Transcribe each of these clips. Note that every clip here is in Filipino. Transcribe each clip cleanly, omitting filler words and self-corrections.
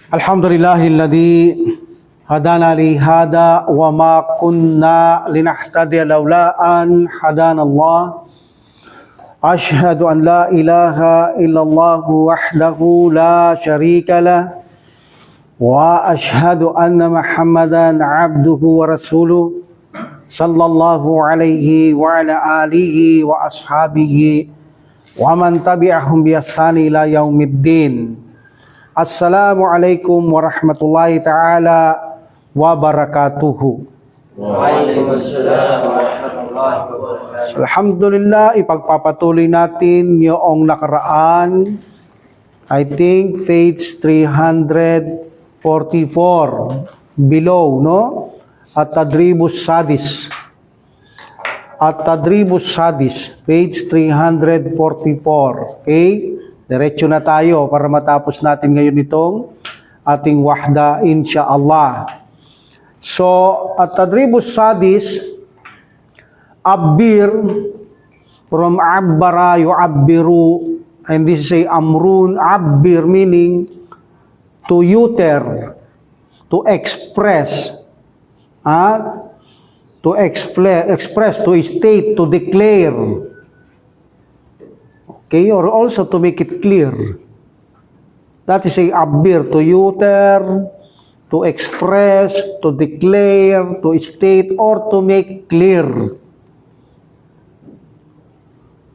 Alhamdulillahilladzi hadana li hada wa ma kunna linahtadiya laula an hadana Allah. Ashhadu an la ilaha illallah wahdahu la syarika lah wa ashhadu anna Muhammadan abduhu wa rasuluh sallallahu alaihi wa ala alihi wa ashabihi wa man tabi'ahum bi ihsani ila yaumiddin. Assalamualaikum warahmatullahi ta'ala wabarakatuhu. Waalaikumsalam warahmatullahi wabarakatuh. Alhamdulillah, ipagpapatuloy natin yung nakaraan. I think page 344 below, no? At-Tadribus Sadis. At-Tadribus Sadis, page 344. Okay? Diretso na tayo para matapos natin ngayon itong ating wahda insyaallah. So, at-Tadribus Sadis, abbir, from abbara yu'abbiru, and this is a amrun, abbir meaning to utter, to express, to state, to declare. Okay, or also to make it clear. That is a abbir, to utter, to express, to declare, to state, or to make clear.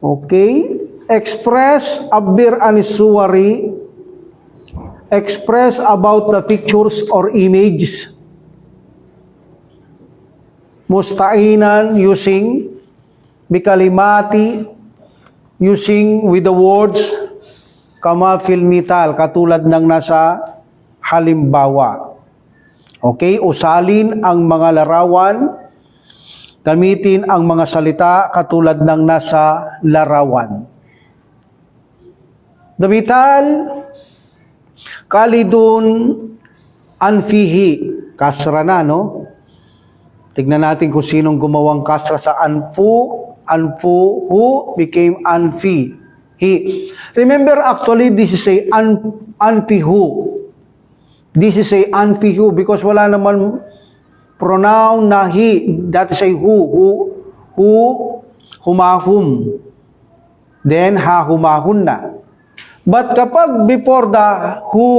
Okay? Express, abbir anisuwari, express about the pictures or images. Musta'inan, using, bikalimati, using with the words kama fil mital, katulad ng nasa halimbawa. Okay, usalin ang mga larawan, gamitin ang mga salita katulad ng nasa larawan. The mital, kalidun anfihi, kasra na, no? Tignan natin kung sinong gumawang kasra sa anfu. Anfu, who became anfi, he. Remember, actually, this is a anfihu. This is a anfihu because wala naman pronoun na he. That is a who, humahum. Then, ha, humahun na. But kapag before the who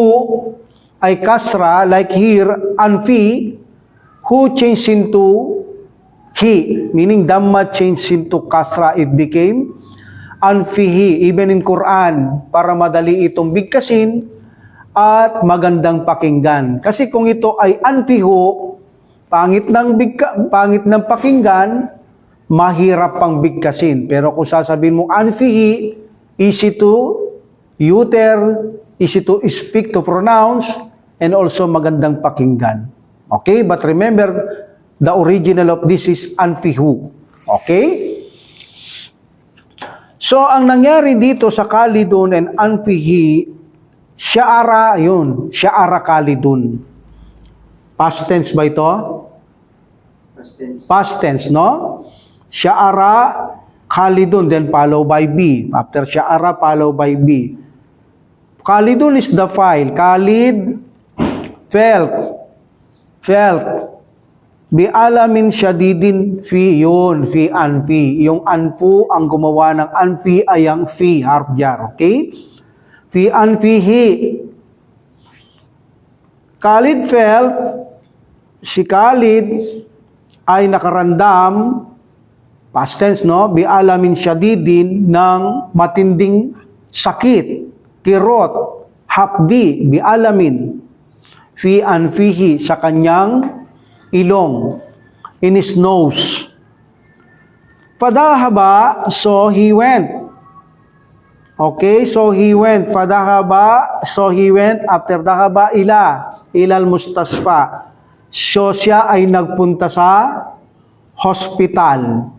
ay kasra, like here, anfi, who changed into he, meaning Dhamma changed into kasra, it became anfihi, even in Quran, para madali itong bigkasin at magandang pakinggan. Kasi kung ito ay anfihu, pangit ng pakinggan, mahirap pang bigkasin. Pero kung sasabihin mo anfihi, easy to utter, easy to speak, to pronounce, and also magandang pakinggan. Okay? But remember, the original of this is anfihu. Okay? So, ang nangyari dito sa kalidun and anfihi, sya'ara, yun. Sya'ara kalidun. Past tense ba ito? Past tense, no? Sya'ara kalidun, then follow by B. After sya'ara, follow by B. Kalidun is the file. Kalid, felt. Bi'alamin syadidin fi, yun, fi anfi. Yung anfu, ang gumawa ng anfi ay ang fi, harf jar, okay? Fi anfihi. Khalid felt, si Khalid ay nakarandam, past tense, no? Bi'alamin syadidin ng matinding sakit, kirot, hapdi, bi'alamin. Fi anfihi, sa kanyang ilong, in his nose. Fadahaba, so he went. Okay, so he went. Fadahaba, so he went. After dahaba, ilal mustasfa. So siya ay nagpunta sa hospital.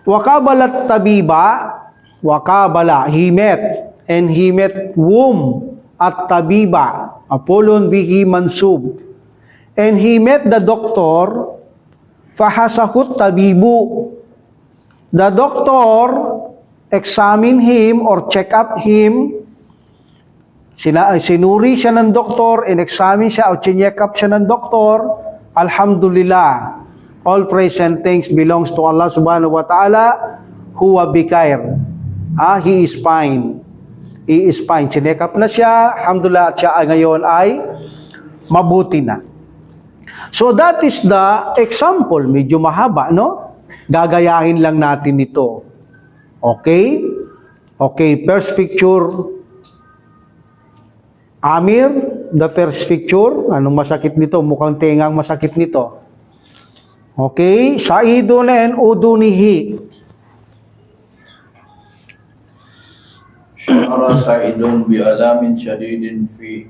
Wakabalat tabiba, wakabala, he met. And he met whom? At tabiba, Apollon bihi mansub. And he met the doctor, fahasahut tabibu. The doctor examined him or check up him Sinuri siya ng doktor, in-examine siya o check up siya ng doktor. Alhamdulillah. All praise and thanks belongs to Allah subhanahu wa ta'ala. Huwa bikair. He is fine. He is fine. Check up na siya. Alhamdulillah. At siya ngayon ay mabuti na. So that is the example. Medyo mahaba, no? Gagayahin lang natin ito. Okay? Okay, first picture. Amir, the first picture. Anong masakit nito? Mukhang tengang masakit nito. Okay, Saidun and Udunihi. شعر سعيد بألام شديد في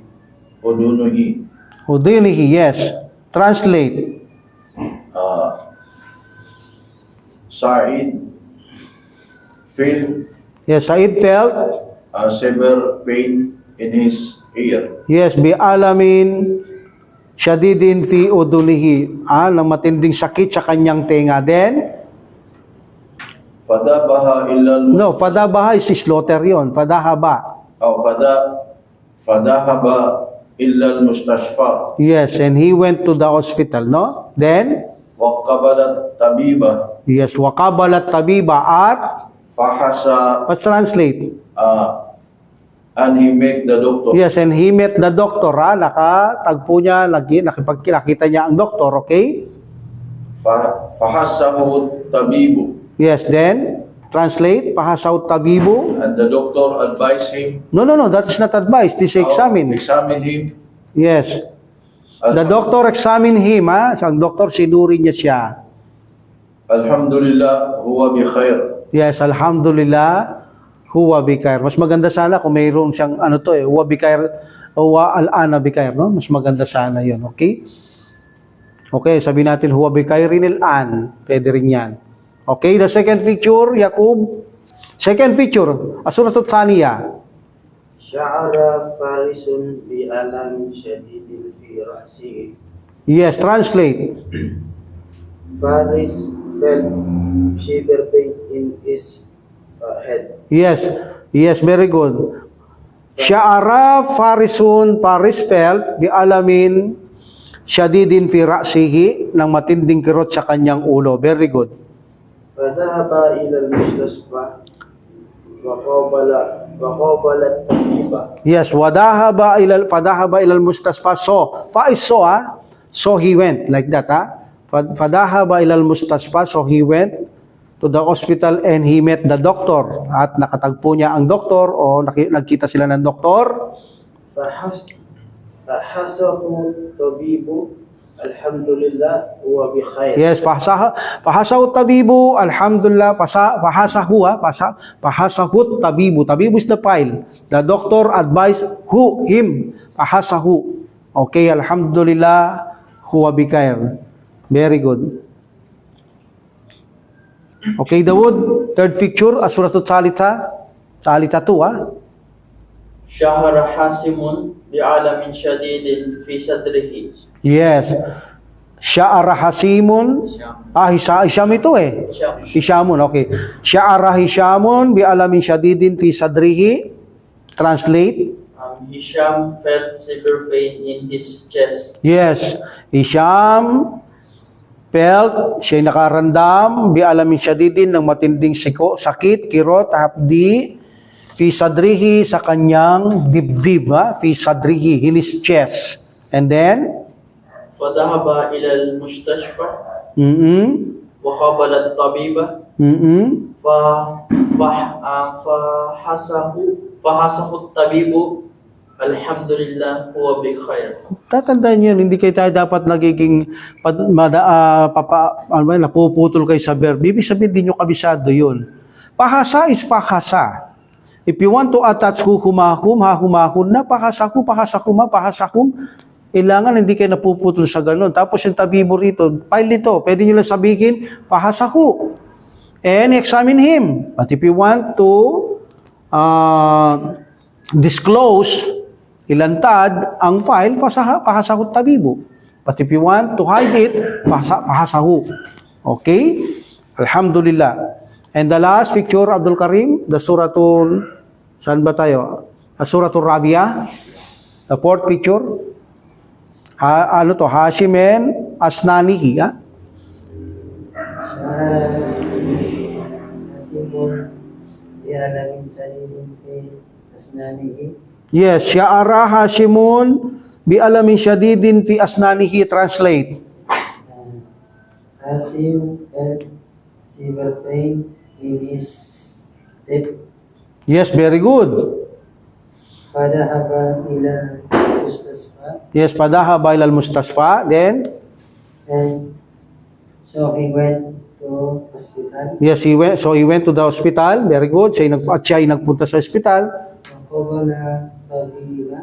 أذنه. Udunihi, yes. Translate. Sa'id felt Yes, Said felt. a severe pain in his ear. Yes, bi alamin syadidin fi udunihi. Na matinding sakit sa kanyang tenga. Then, فذهبها إلى no, fadabaha is slaughter yun. Fadahaba. فذهب إلى المستشفى Yes, and he went to the hospital, no? Then, وقبل الطبيب yes, wakabalat tabiba at, فحس let's translate. and he met the doctor. Yes, and he met the doctor, nakatagpo niya, nakita niya ang doktor, okay? فحسه الطبيب Yes, then, translate, pahasaw tabibo. and the doctor advised him. No, that's not advice, this examine. Examine him. Yes. The doctor examine him, So, ang doktor, sinuri niya siya. Alhamdulillah, huwa bi khair. Yes, alhamdulillah, huwa bikair. Mas maganda sana kung mayroon siyang, huwa bikair, huwa al-ana bikair, no? Mas maganda sana yun, okay? Okay, sabihin natin, huwa bikairin il-an. Pwede rin yan. Okay, the second picture, Yaqub. Second picture, As-Surah At-Thaniya. شعر فارس بألم شديد في رأسه. Yes, translate. Faris felt severe pain in his head. Yes, very good. Sya'ara farisun, Faris felt, bi alamin syadidin fi ra'sihi, ng matinding kirot sa kanyang ulo. Very good. فذهب إلى المستشفى وقابل الطبيب. Yes, fadahaba ilal mustasfa. So, fa is so, So he went, like that, Fadahaba ilal mustasfa. So he went to the hospital and he met the doctor. At nakatagpo niya ang doktor o nagkita sila ng doktor. فحسه الطبيب Alhamdulillah huwa bi khair. Yes, pahasahu tabibu, alhamdulillah, pahasahu tabibu. Tabibu is the file. The doctor advised him, pahasahu. Okay, alhamdulillah, huwa bi khair. Very good. Okay, Dawood, third picture, As-Surah At-Thalitha. Thalitha 2, شهر حاسم بعلم شديد في صدره. Yes. Sya'ara hasimun. Hisham ito Hishamun, okay. Sya'ara Hishamun bi alamin syadidin fi sadrihi. Translate. Hisham felt severe pain in his chest. Yes. Hisham felt, siya nakarandam, bi alamin syadidin ng matinding sakit, kirot, hapdi, fi sadrihi, sa kanyang dibdib, fi sadrihi, in his chest. And then, فذهب إلى المستشفى وقابل الطبيب فحسه الطبيب Alhamdulillah huwa bi khair. Tatandaan niyo, hindi kayo tayo dapat nagiging napuputol kayo sa verb. Ibig sabihin, din nyo kabisado yun. Pahasa is pahasa. If you want to attach humahum, hahumahun na, pahasakum, kailangan hindi kayo napuputol sa ganun. Tapos yung tabibo rito, file ito, pwede nyo lang sabihin, pahasaku. And examine him. But if you want to disclose, ilantad ang file, pahasahu tabibo. But if you want to hide it, pahasahu. Okay? Alhamdulillah. And the last picture, Abdul Karim, the suratul, saan ba tayo? Suratul Rabia. The fourth picture. Hashimen Asnanihi. حسيب بألم شديد في أسنانه. Yes, Sya'ara Hashimun bi alamin syadidin fi asnanihi. Translate. Hasim had severe pain in his hip. Yes, very good. فذهب إلى المستشفى. Yes, padahaba ilal mustasfa. Then, And so he went to hospital. yes, he went to the hospital. Very good. Siya ay nagpunta sa hospital. وقبل طبيبا.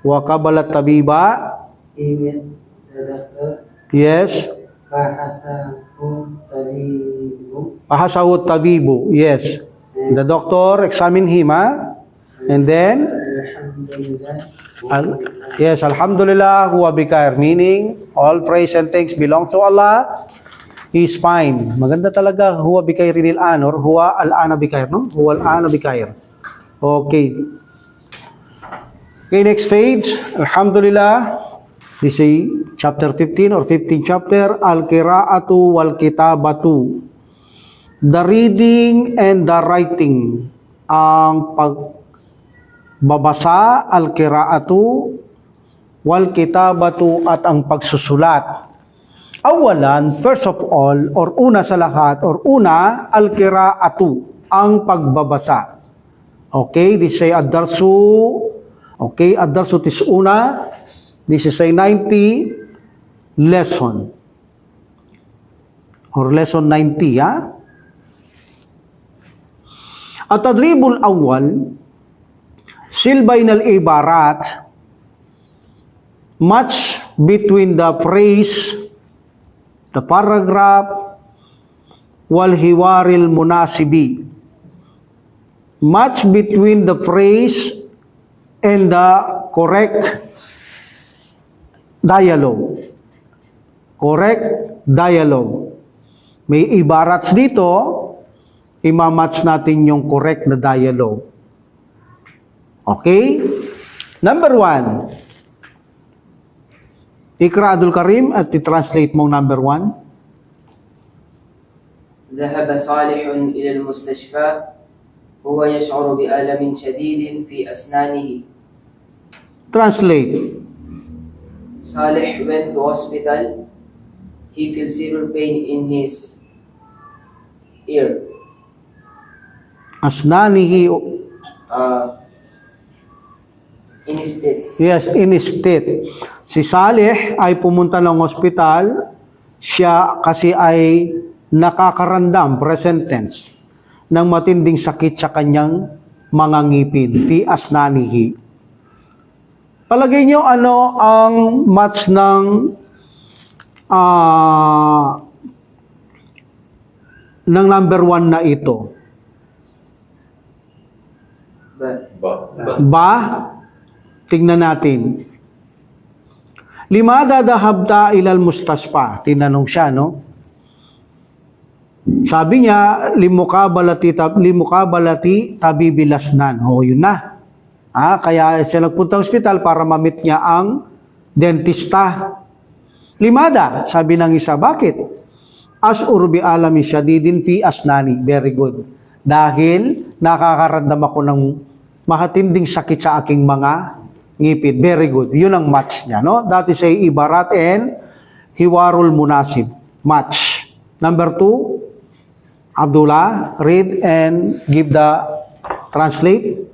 Wa kabalat tabiba. He met the doctor. Yes. فحسبه طبيب. Ahasawut tabibu. Yes. The doctor examined him. And then, yes, Alhamdulillah, huwa bikair. Meaning, all praise and thanks belongs to Allah. He is fine. Maganda talaga, huwa bikairinil an, or huwa al-ana bikair, no? Huwa al-ana bikair. Okay. Okay, next page. Alhamdulillah. This is chapter 15 or 15th chapter. Al-Qira'atu wal-Kitabatu. The reading and the writing. Ang pagbabasa, al-qira'atu, wal-kitabatu, at ang pagsusulat. Awalan, first of all, or una sa lahat, or una, al-qira'atu, ang pagbabasa. Okay, this is ad-darsu. Okay, ad-darsu tis'una. This is a 90 lesson. Or lesson 90, At-tadribul awwal, silbain al-ibarat, match between the phrase, the paragraph, wal-hiwaril munasibi. Match between the phrase and the correct dialogue. Correct dialogue. May ibarats dito, imamatch natin yung correct na dialogue. Okay? Number 1. Ikra Abdul Karim at i-translate mong number 1. ذهب صالح إلى المستشفى هو يشعر بألم شديد في أسنانه. Translate. Salih went to hospital. He feels severe pain in his ear. Asnanihi. In his teeth. Yes, in his teeth. Si Saleh ay pumunta ng ospital. Siya kasi ay nakakarandam, present tense, ng matinding sakit sa kanyang mga ngipin. Fi asnanihi. Palagay nyo ano ang match ng number 1 na ito? Ba? Tingnan natin. Limada dahabta ilal mustaspa. Tinanong siya, no? Sabi niya, limukabalati tabibilasnan. O, yun na. Kaya siya nagpunta sa ospital para mamit niya ang dentista. Limada, sabi ng isa, bakit? As'ur bi alami syadidin fi asnani. Very good. Dahil nakakaramdam ako ng matinding sakit sa aking mga ngipin. Very good. Yun ang match niya, no? That is a ibarat and hiwarul munasib. Match. Number 2, Abdullah, read and give the translate.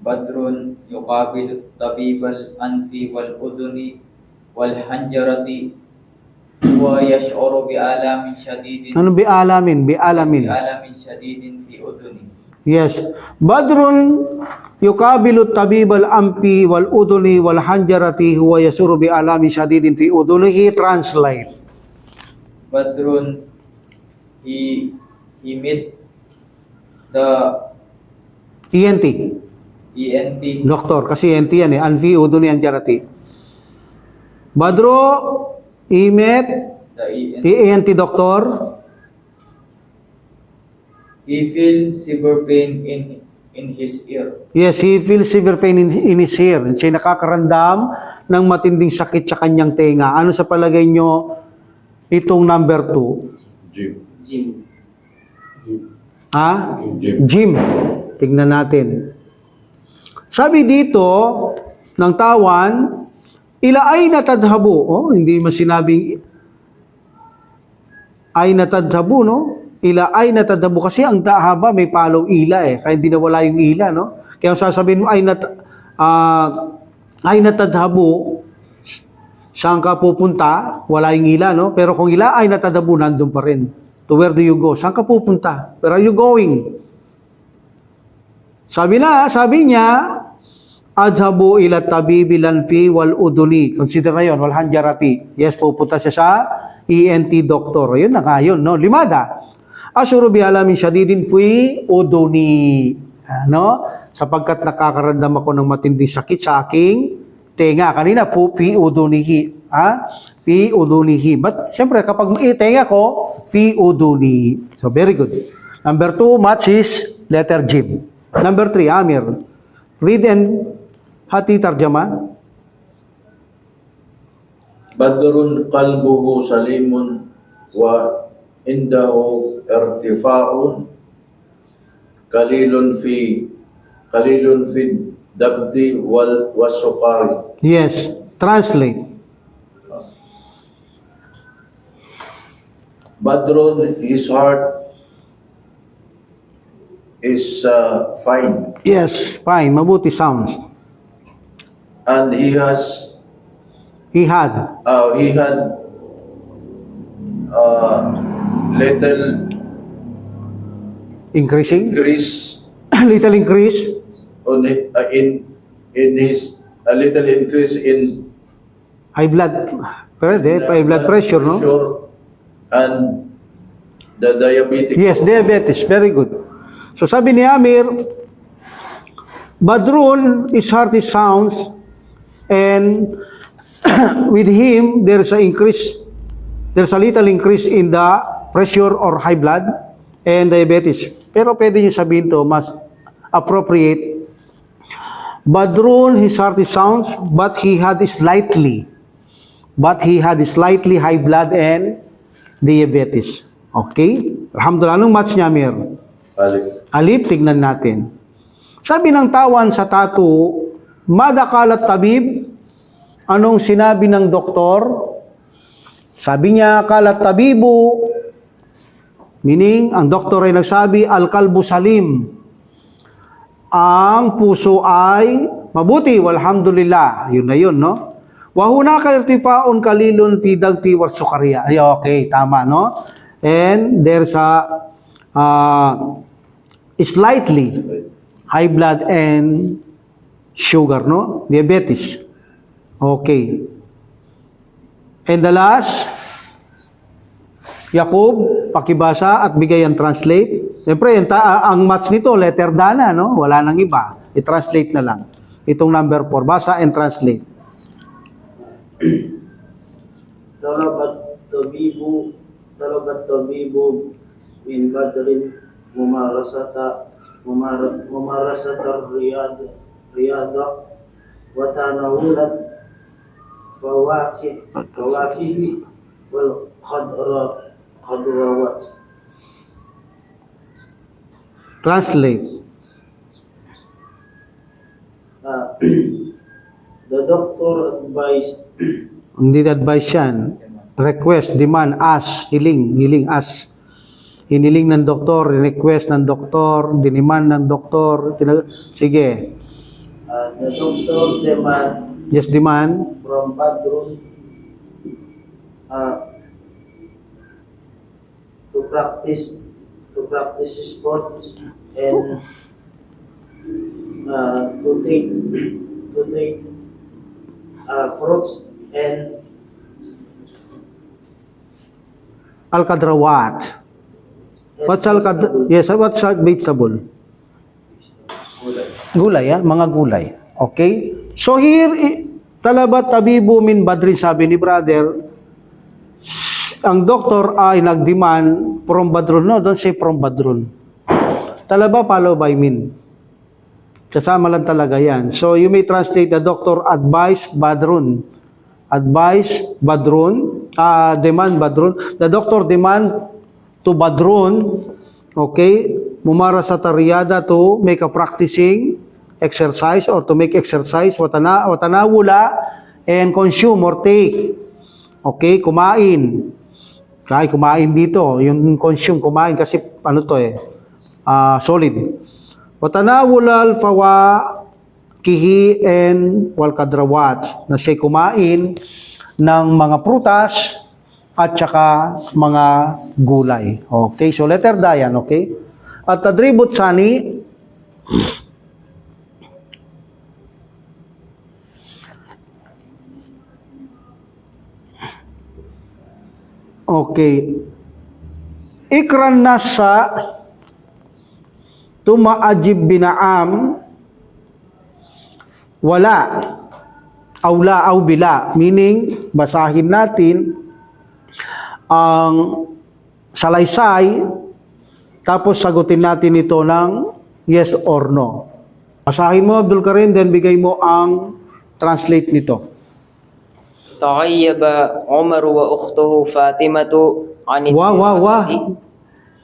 Badrun yuqabilu tabibal anfi wal uduni wal hanjarati wa yash'uru bi alamin shadidin. Ano bi alamin? Bi alamin. Bi alamin shadidin fi uduni. Yes. Badrun yukabilu tabibal ampi wal uduni wal hanjarati huwa yasuru bi alami shadidin fi udunihi. Translate. Badrun, he met the ENT. ENT. Doktor. Kasi ENT yan eh. Anfi, uduni, hanjarati. Badro, he met The ENT. ENT doctor. He feel severe pain in his ear. Yes, he feels severe pain in his ear. Siya nakakaramdam ng matinding sakit sa kanyang tenga. Ano sa palagay nyo itong number 2? Jim. Jim. Ha? Jim. Jim. Tignan natin. Sabi dito ng tawan, ila ay natadhabo. Oh, hindi man sinabing ay natadhabo, no? Ila ay natadhabo kasi ang haba may palong ila eh. Kaya hindi nawala yung ila, no? Kaya sasabihin mo ay natadhabo, saan ka pupunta? Wala yung ila, no? Pero kung ila ay natadhabo, nandun pa rin. To where do you go? Saan ka pupunta? Where are you going? Sabi niya, adhabu ila tabibi lanfi wal uduni. Consider na yun, wal hanjarati. Yes, pupunta siya sa ENT doctor. Ayun na nga yun, no? Limada. Asyuru bi alamin syadidin fi uduni. No? Sapagkat nakakaramdam ako ng matinding sakit sa aking tenga. Kanina po, fi udunihi. Fi udunihi. But, siyempre, kapag tenga ko, fi uduni. So, very good. Number 2, match is letter J. Number 3, Amir. Read and hati tarjama. Badrun qalbuhu salimun wa indahu irtifa'un qalilun fi dabdi wal wasukari. Yes. Translate. Badrun, his heart is fine, Yes. Fine. Mabuti sounds. and he had little Increasing. increase Little increase. on it, in his a little increase in High blood. High blood pressure, no? and the diabetic. Yes, diabetes. Very good. So sabi ni Amir, Badrun, his heart is sounds, and with him, there's a little increase in the pressure or high blood and diabetes. Pero pwede nyo sabihin to, mas appropriate. Badrun, his heart is sounds, but he had slightly high blood and diabetes. Okay? Alhamdulillah. Anong match niya, Amir? Alif. Alip, tignan natin. Sabi ng tawan sa tatu, madakalat tabib, anong sinabi ng doktor? Sabi niya, kalat tabibu, meaning, ang doktor ay nagsabi, al-kalbu salim. Ang puso ay mabuti, walhamdulillah. Yun na yun, no? Wahunaka irtifaun kalilun fi dagti war sukariya. Ay, okay, tama, no? And there's a slightly high blood and sugar, no? Diabetes. Okay. And the last, Yakub, pakibasa at bigay ang translate. Siyempre, ang match nito, letter dana, no? Wala nang iba. I-translate na lang. Itong number 4. Basa and translate. Talabat tabibu min badrin mumarasata riyada wa tanawulat fawakihi wal khadrawat. Translate. The doctor advised Hindi advice yan. Request, demand, ask, hiling, ask. Hiniling ng doktor, request ng doktor, diniman ng doktor. Sige. the doctor demand Yes, demand. from Badrun to practice sports and to take fruits and Al-kadrawat. What's al-kadrawat? Yes, what's vegetable? Gulay, mga gulay. Okay? So here, talabat tabibu min badrin, sabi ni brother, ang doktor ay nagdemand from Badrun. No, don't say from Badrun. Talaba follow by min. Kasama lang talaga yan. So, you may translate the doctor advised Badrun. Advised Badrun. Demand Badrun. The doctor demand to Badrun, okay, mumara sa tariyada to make a practicing exercise or to make exercise, watanawula, and consume or take. Okay, kumain. Kaya kumain dito. Yung consume, kumain kasi ano to solid. Watanawula al-fawa kihi and wal kadrawat, na siya kumain ng mga prutas at saka mga gulay. Okay, so letter dayan, okay? At tadribut sani, okay, ikran nasa tumaajib binaam wala aula au bila, meaning basahin natin ang salaysay tapos sagutin natin ito ng yes or no. Basahin mo, Abdul Karim, then bigay mo ang translate nito. تغيب عمر وأخته فاطمة عن Wow.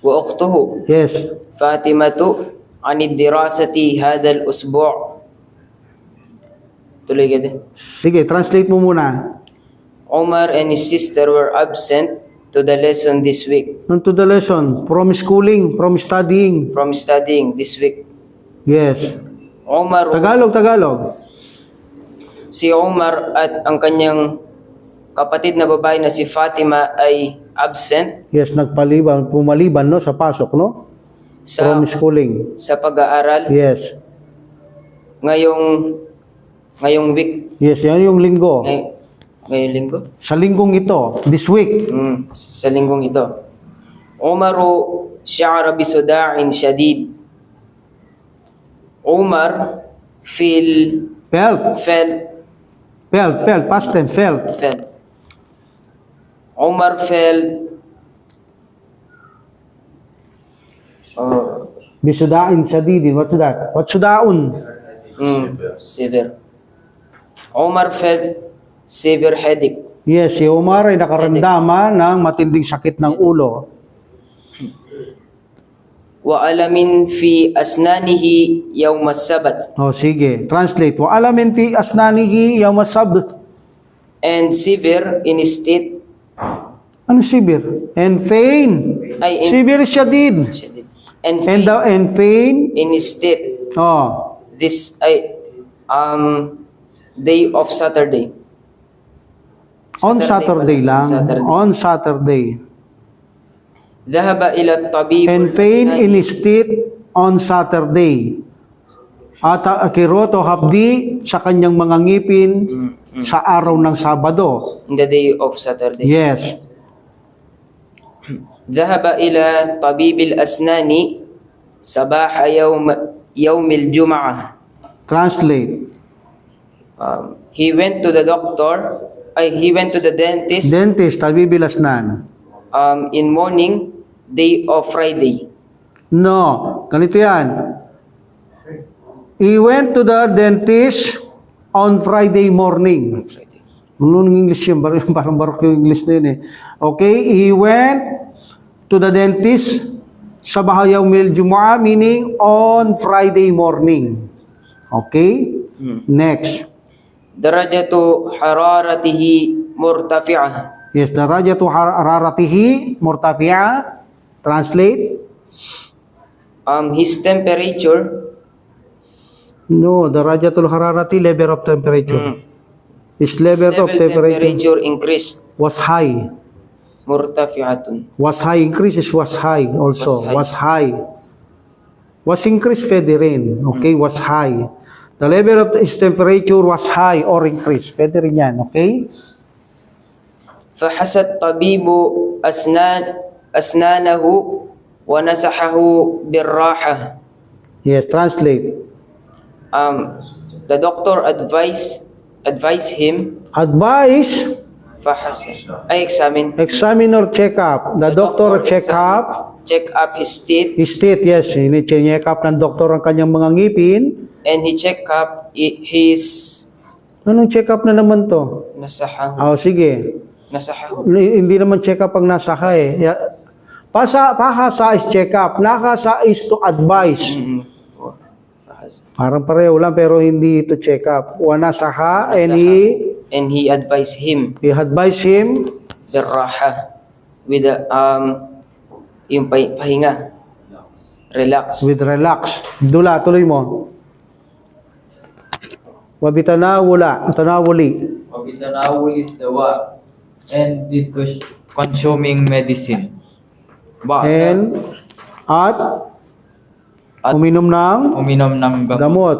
وأخته Yes. فاطمة عن الدراسة هذا الأسبوع. tuloy ka din. Sige, translate mo muna. Omar and his sister were absent to the lesson this week, To the lesson, from schooling, from studying. from studying this week. Yes. Omar, Tagalog. si Omar at ang kanyang kapatid na babae na si Fatima ay absent Yes, pumaliban, no, sa pasok, no? sa From schooling. sa pag-aaral Yes. ngayong week, Yes, yan yung linggo. ngayong linggo. Sa linggong ito, this week. Sa linggong ito. Umaru sya'ara bisuda'in shadid. Umar Felt, past tense, felt. Umar felt Bisudain sadidin. What's that? What's sudaun? severe. Umar felt severe headache. Yes, si Omar ay nakaramdama ng matinding sakit ng ulo. Wa alamin fi asnanihi yawm as-sabat. Sige. Translate. Wa alamin fi asnanihi yawm as-sabt. And severe in state. Ano sibir? And fain. Ay, Sibir syadid. And fain. in state. This day of Saturday. On Saturday lang. Saturday. On Saturday. Dhahaba ila tabib. And fain in state on Saturday. At akiroto habdi sa kanyang mga ngipin sa araw ng Sabado. In the day of Saturday. Yes. Dhahaba ila tabib al-asnani sabah yawm al-jum'ah. Translate. He went to the doctor. He went to the dentist Dentist, tabibilasnan. in morning, day of Friday. No, ganito yan. He went to the dentist on Friday morning. Anong English yun? Parang barok yung English na yun eh. Okay, he went to the dentist sa bahayaw mil Jumu'ah, meaning on Friday morning. Okay? Next. Darajatu hararatihi murtafi'ah. Yes, darajatu hararatihi murtafi'a. Translate. His temperature, No, darajatul hararati, level of temperature. His level of temperature increased. was high. Murtafi'atun. Was high, increase is was high also. Was high. Was increased, pwede rin. Okay, was high. The level of his temperature was high or increased. Pwede rin yan, okay? فحسى الطبيب أسنانه ونسحه بالراحة. Yes, translate. The doctor advised him. Advice, Examine. examine or check up. The doctor check up. Check up his teeth. His teeth, yes. Check up ng doktor ang kanyang mga ngipin. and he checked up his Anong check-up na naman to? nasaha. Oh, sige. Nasaha. Hindi naman check-up ang nasa ka eh. Pahasa is check-up. Nakasa is to advise. Parang pareho lang pero hindi to check-up. Wanasaha and And he advised him he advised him بالراحة with yung pahinga. Relax. with relax. Dula, tuloy mo. Tanawuli. وبتناول الدواء and did consuming medicine. And at uminom ng uminom ng gamot. gamot.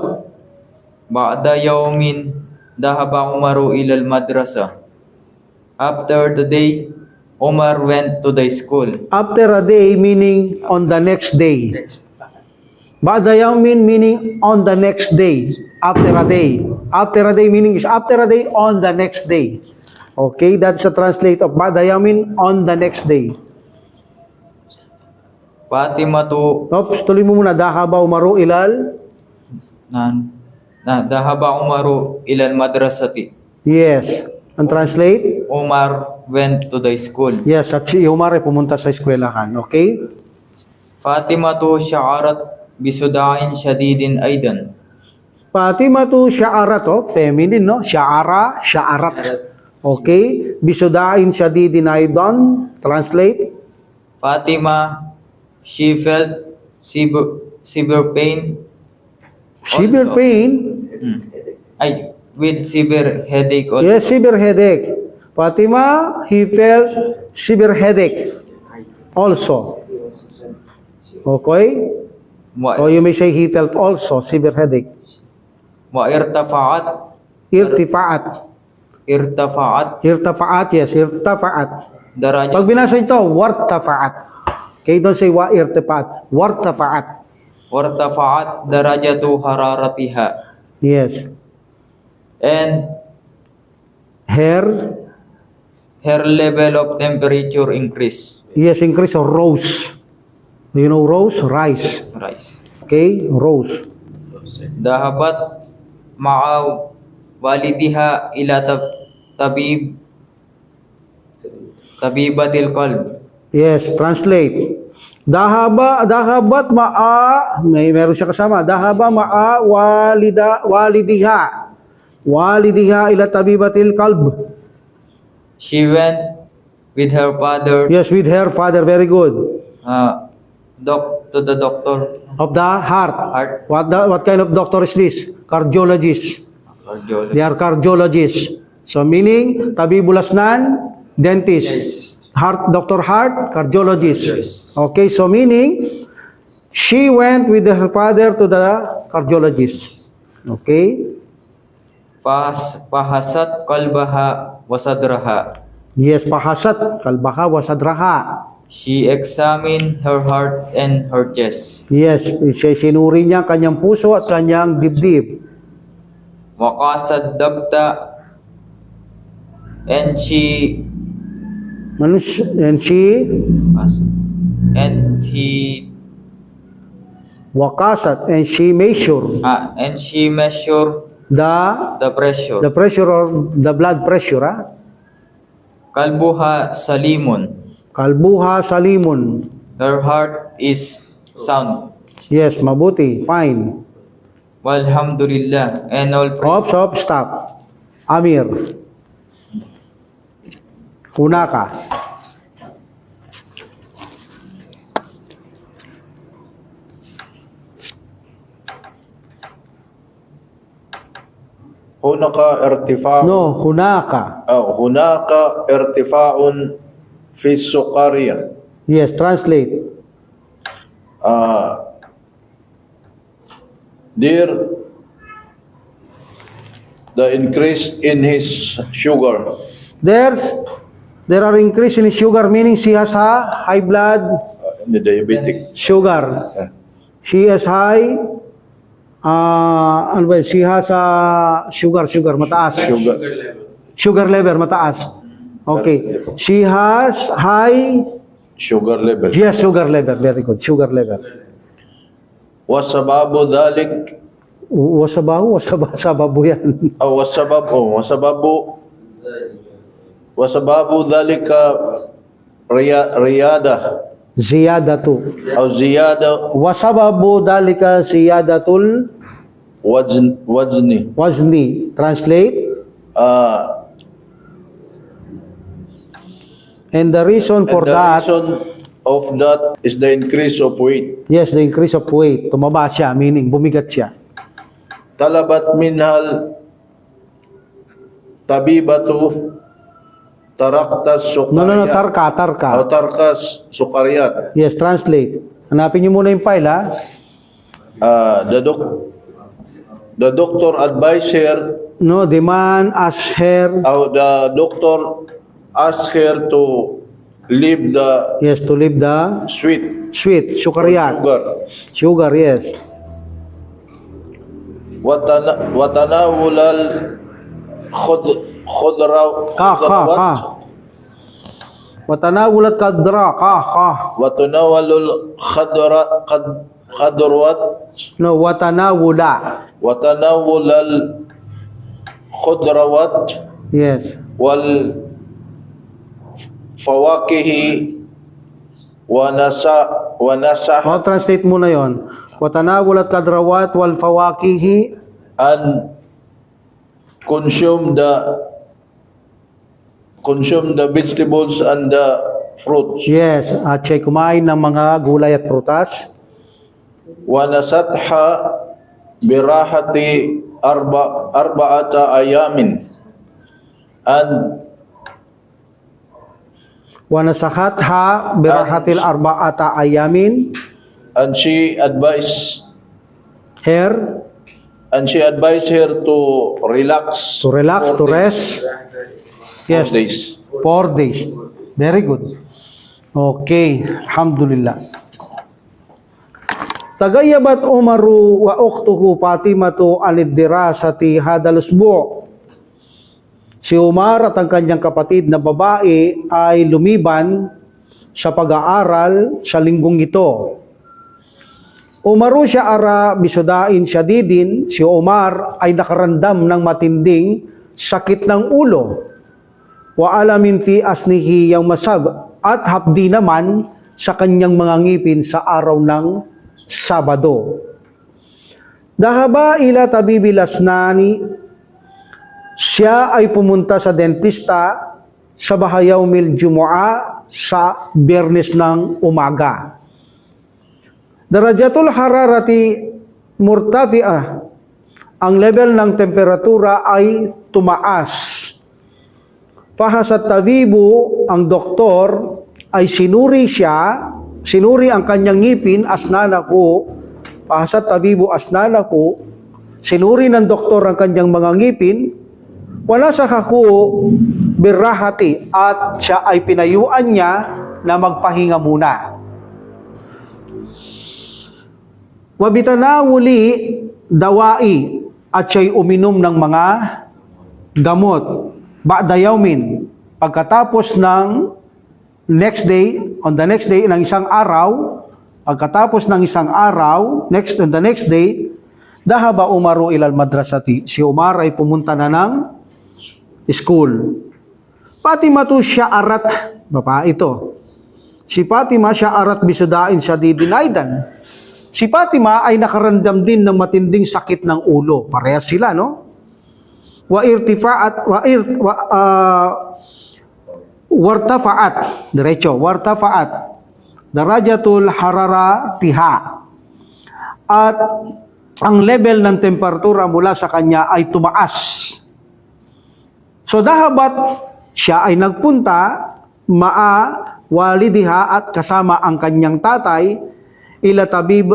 بعد يوم ذهب عمر إلى المدرسة. After the day, Omar went to the school. After a day meaning on the next day. Ba'da yawmin meaning on the next day. After a day. After a day meaning is after a day on the next day. Okay, that's a translate of ba'da yawmin on the next day. Fatima to Oops, tuloy mo muna. Dahaba umaru ilal. Dahaba Umaru ila al-madrasati. Yes. Ang translate? Omar went to the school. Yes, at si Umar ay pumunta sa eskwelahan. Okay? Fatima to sha'arat bisuda'in shadidin aidan. Fatima tu sya'arat, oh, feminine, no? Sya'ara, sya'arat. Okay? Bisudain syadidin aidan. Translate? Fatima, she felt severe pain. Severe Also. pain. With severe headache also. Yes, severe headache. Fatima, he felt severe headache also. Okay? Or you may say he felt also severe headache. Wa irtafa'at Irtifa'at. Irtafa'at, yes, irtafa'at. darajat Pag binasa ito, wartafa'at. Okay, don't say wa irtifa'at. Wartafa'at. wartafa'at darajatu hararatiha. Yes. And Her, level of temperature increase. yes, increase or rose. You know rose? Rise. Rise. Okay, rose. Dahabat ma'a walidiha ila tabibatil qalb. Yes, translate. Dahabat ma'a, meron siya kasama. Dahaba ma'a walidiha ila tabibatil qalb. She went with her father Yes, with her father, very good. to the doctor. Of the heart. What kind of doctor is this? Cardiologist. They are cardiologists. So meaning, tabibul asnan, dentist. Doctor heart, cardiologist. Okay, so meaning, she went with her father to the cardiologist. Okay? Fahasat qalbaha wasadraha. Yes, pahasat, kalbaha, wasadraha. She examined her heart and her chest. Yes, sinuri niya kanyang puso at kanyang dibdib. Waqasad dabta and she And he wakasat, and she measured the pressure. the pressure or the blood pressure. Kalbuha salimun. Kalbuha salimun. Her heart is sound. Yes, mabuti, fine. Walhamdulillah and all praise. Stop. Amir. Hunaka. هناك ارتفاع No, hunaka. هناك ارتفاع في السكرية. Yes, translate. There the increase in his sugar. There are increase in sugar, meaning she has a high blood The diabetic. sugar. She has high, she has sugar, mataas. Sugar level, mataas. Okay. She has high, Sugar level. yes, sugar level. Very good. Sugar level. وسبب ذلك Wasababu yan. أو وسباب ذلك ريادة Ziyadatu. أو زيادة Wasababu dalika ziyadatul وزن wazni. Translate. And the reason for and the that, reason of that is the increase of weight. yes, the increase of weight. Tumaba siya, meaning bumigat siya. طلبت منها الطبيبة تركت No, السكريات tarka. أو ترك السكريات. Yes, translate. Hanapin niyo muna yung file, ha? The doctor advised her, No, the man asked her, the doctor asked her to leave the yes, to leave the sweet sweet, sugariyat. sugar. Sugar, yes. وتناول الخضروات Watanawulat kadra, وتناول الخضروات No, watanawula. وتناول الخضروات Yes. والفواكه ونسح Translate muna yon. Watanawulat kadrawat wal fawakihi. and consume the vegetables and the fruits. Yes, at siya'y kumain ng mga gulay at prutas. ونسطها براحة أربعة أيام and Wanasakatha birahatil arba'ata ayamin. she advised Her, to relax to relax, to rest. Yes, 4 days. 4 days. Very good. Okay, alhamdulillah. Tagayabat Umaru wa ukhtuhu Fatimatu anid dirasati hadal usbu'. Si Umar at ang kanyang kapatid na babae ay lumiban sa pag-aaral sa linggong ito. Umaru siya ara bisudain syadidin, si Umar ay nakarandam ng matinding sakit ng ulo. Wa alamin fi asnihi yung masab at hapdi naman sa kanyang mga ngipin sa araw ng Sabado. Dahaba ila tabibilas nani, siya ay pumunta sa dentista sa bahayaw mil Jumu'ah sa Biyernes ng umaga. Darajatul hararati murtafi'ah, ang level ng temperatura ay tumaas. Fahasat tabibu, ang doktor ay sinuri ang kanyang ngipin, asnanaku. Fahasat tabibu asnanaku, sinuri ng doktor ang kanyang mga ngipin. Wala sa kaku birahati, at siya ay pinayuan niya na magpahinga muna. Wabitanawuli dawai, at siya'y uminom ng mga gamot. Ba'da yawmin, pagkatapos ng next day, on the next day ng isang araw, pagkatapos ng isang araw, on the next day, dahaba Umaru ilal madrasati. Si Umar ay pumunta na ng school. Fatima tu sya'arat, bapa ito. Si Fatima sya'arat bisudain syadidin aidan. Si Fatima ay nakarandam din ng matinding sakit ng ulo. Parehas sila, no? Wartafa'at, diretso, wartafa'at. Darajatul harara tiha. At ang level ng temperatura mula sa kanya ay tumaas. So dahabat siya ay nagpunta ma'a walidiha at kasama ang kanyang tatay ila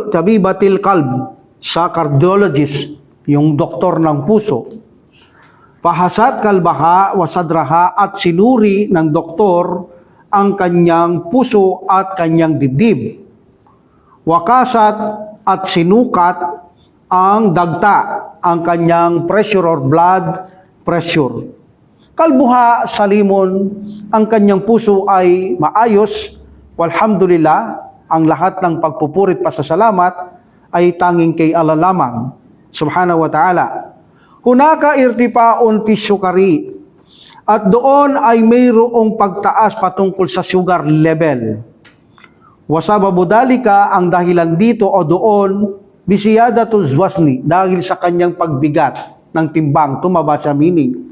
tabibatil kalb, sa cardiologist, yung doktor ng puso. Fahasat kalbaha wasadraha, at sinuri ng doktor ang kanyang puso at kanyang dibdib. Wakasat, at sinukat ang dagta, ang kanyang pressure or blood pressure. Kalbuha salimon, ang kanyang puso ay maayos. Walhamdulillah, ang lahat ng pagpupurit pasasalamat ay tanging kay Allah lamang. subhanahu wa ta'ala. Hunaka irtipaun fi syukari. At doon ay mayroong pagtaas patungkol sa sugar level. Wasababu dalika, ang dahilan dito o doon, bisiyadatul wasni, dahil sa kanyang pagbigat ng timbang, tumaba sa meaning.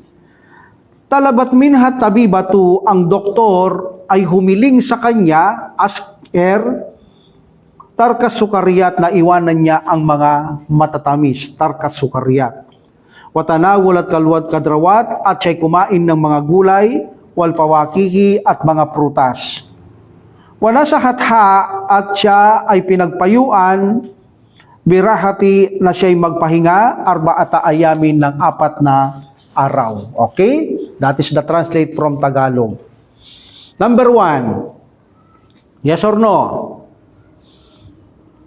Talabat minhat tabibatu, ang doktor ay humiling sa kanya, asker, tarkas sukariyat, na iwanan niya ang mga matatamis, tarkas sukariyat. Watanawal at kalwat kadrawat, at siya'y kumain ng mga gulay, wal pawakihi, at mga prutas. Wanasahatha, at siya ay pinagpayuan, birahati, na siya'y magpahinga, arbaata ayamin ng 4 na araw. Okay? That is the translate from Tagalog. Number 1. Yes or no?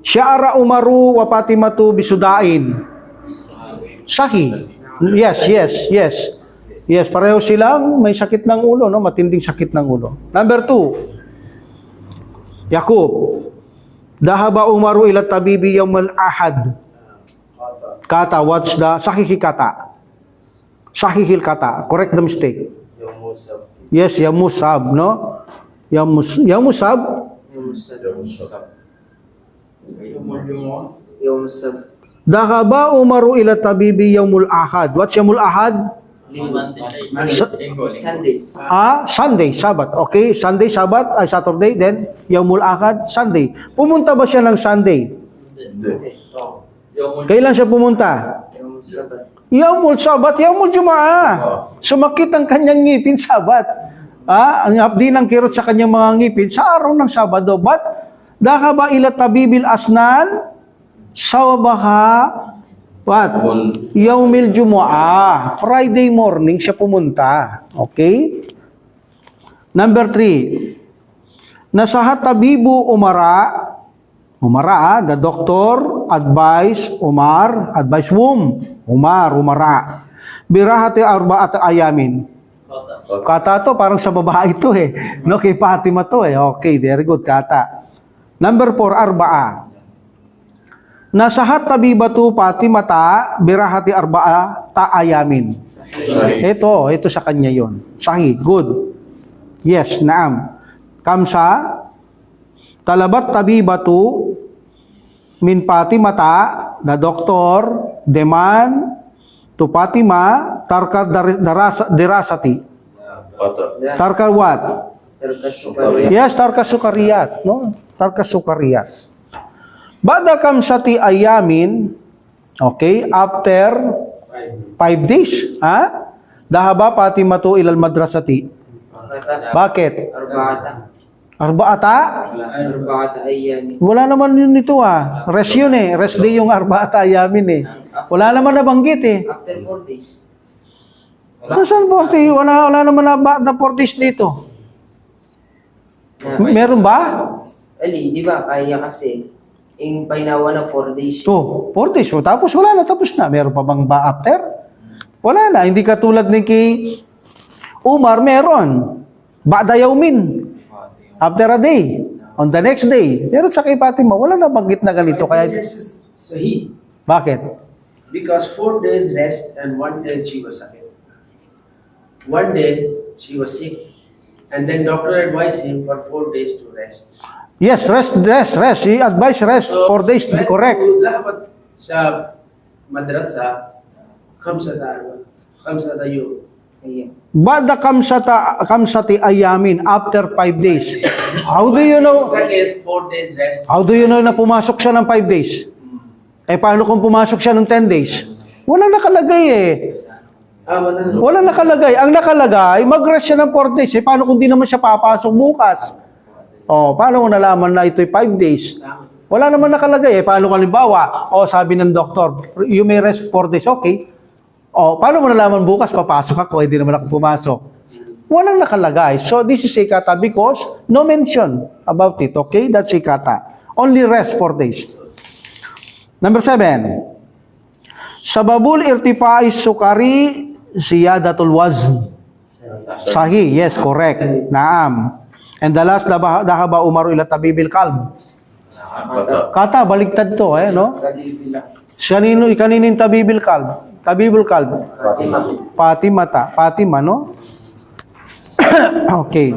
Syara umaru wa Fatimatu bisudain. Sahi. Yes. Yes, pareho silang may sakit ng ulo, no? Matinding sakit ng ulo. Number 2. Yakub. Dahaba umaru ila tabibi yawmal ahad. Kata, what's the sahihi kata? Sahihil kata. Correct the mistake. Yes, yamusab, no? Yamusab. Dahaba umaru ila tabibi yawmul ahad. What's yawmul ahad? Sunday. Sunday, Sabat. Okay, Sunday, Sabat, ay Saturday, then yawmul ahad, Sunday. Pumunta ba siya ng Sunday? Kailan siya pumunta? Yawmul Sabat, Yawmul Jumaa. Sumakit ang kanyang ngipin, Sabat. Ang abdi ng kirot sa kanyang mga ngipin sa araw ng Sabado. But, dahaba ila tabibil asnan, sawabaha, what? Yawmil Jumu'ah. Friday morning siya pumunta. Okay? Number 3. Nasahat tabibu umara, the doctor advise whom? Umara. Birahati arba'at ayamin. Kata to, parang sa babae to eh. No, kay Fatima to eh. Okay, very good, kata. Number 4, arba'a. Nasahat tabibatu Fatimata birahati arba'a ayamin. Ito sa kanya yon. Sahih, good. Yes, naam. Kamsa, talabat tabibatu min Fatimata, the doctor, demand to Fatima, tarka dirasati. Tarka what? Yes, tarka sukariyat. No? Tarka sukariyat. Bada kamsati ayamin, okay, after 5 days, dahaba Fatimatu ilal madrasati. Bakit? Arba'ata? Arba'ata ayamin. Wala naman yun nito Rest yun eh. Rest day yung arba'ata ayamin eh. Wala naman nabanggit eh. After 4 days. Nasaan 40? Wala naman na 4 days dito. Meron ba? Ali, di ba? Kaya kasi, yung painawa na 4 days. 4 days. Tapos wala na, tapos na. Meron pa bang ba after? Wala na. Hindi katulad ni kay Umar, meron. Ba'da yawmin. After a day. On the next day. Pero sa kay Fatima, wala na banggit na ganito. Kaya, Sahih. bakit? Because 4 days rest and 1 day she was sick. 1 day she was sick. And then doctor advised him for 4 days to rest. Yes, rest. He advised rest 4 days to be correct. ذهبت مدرسة 5 يوم. Bada kamsati ayamin after 5 days. How do you know? Second, 4 days rest. How do you know na pumasok siya ng 5 days? Paano kung pumasok siya ng 10 days? Wala nakalagay eh. Wala nakalagay. Ang nakalagay, mag-rest siya ng 4 days. Paano kung di naman siya papasok bukas? Paano mo nalaman na ito'y 5 days? Wala naman nakalagay. Paano kung halimbawa, sabi ng doktor, you may rest 4 days. Okay. Paano mo nalaman bukas papasok ako? Hindi naman ako pumasok. Walang nakalagay. So this is ikata because no mention about it. Okay? That's ikata. Only rest 4 days. Number 7. Sababul irtifa'is sukari ziyadatul wazn. Sahih. Yes, correct. Naam. And the last, dahaba umaru ila tabibil kalb. Kata, baligtad to, no? Kanino yung tabibul kalb? Tabibul kalb. Fatima, no? Okay.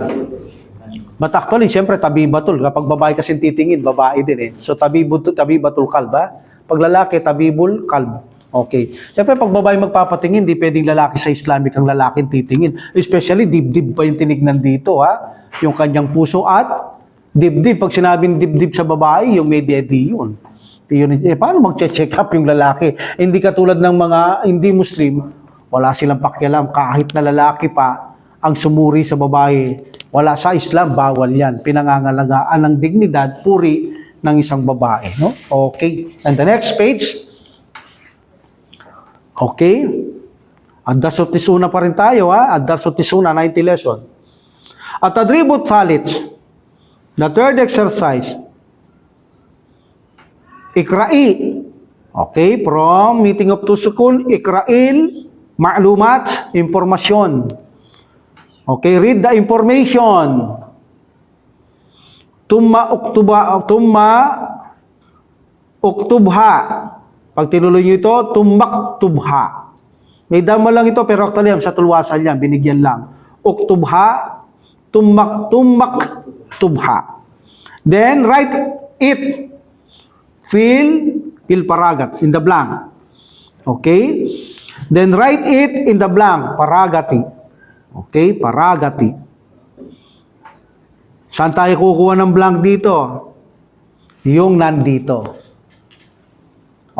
But actually, siyempre, tabibatul. Kapag babae kasi titingin, babae din eh. So, tabibatul kalb, ha? Pag lalaki, tabibul kalb. Okay. Siyempre, pag babae magpapatingin, di pwedeng lalaki sa Islamic ang lalaki titingin. Especially, dibdib pa yung tinignan dito, ha? Yung kanyang puso at dibdib. Pag sinabing dibdib sa babae, yung may dedi yun. Paano mag-check up yung lalaki? Hindi katulad ng mga hindi Muslim, wala silang pakialam. Kahit na lalaki pa ang sumuri sa babae, wala sa Islam, bawal yan. Pinangangalagaan ng dignidad, puri ng isang babae. No? Okay. And the next page. Okay. Ad-Darsut Tisuna pa rin tayo, ha? Ad-Darsut Tisuna, 90 lesson. At Tadribut Salit, the third exercise, Ikra'i. Okay, from meeting of two school, Ikra'il, ma'lumat, informasyon. Okay, read the information. Tumma uktubha. Pag tinuloy nyo ito, tumaktubha. May dama lang ito, pero actually, sa tulwasan yan, binigyan lang. Uktubha, tumaktubha. Then, write it. Fill paragats in the blank. Okay? Then write it in the blank. Paragati. Okay? Paragati. Saan tayo kukuha ng blank dito? Yung nandito.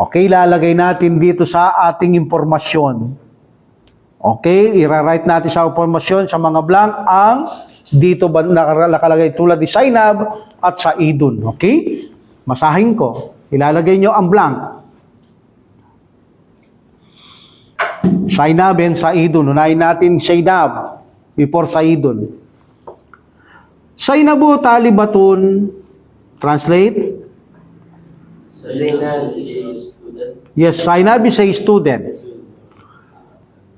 Okay? Lalagay natin dito sa ating impormasyon. Okay? I-write natin sa impormasyon sa mga blank ang dito ba nakalagay tulad ni Zainab at Saidun. Okay? Masahin ko. Ilalagay nyo ang blank. Zainab and Saidun. Unahin natin Zainab before Saidun. Zainabu talibatun. Translate. Zainab is a student. Yes, Zainab is a student.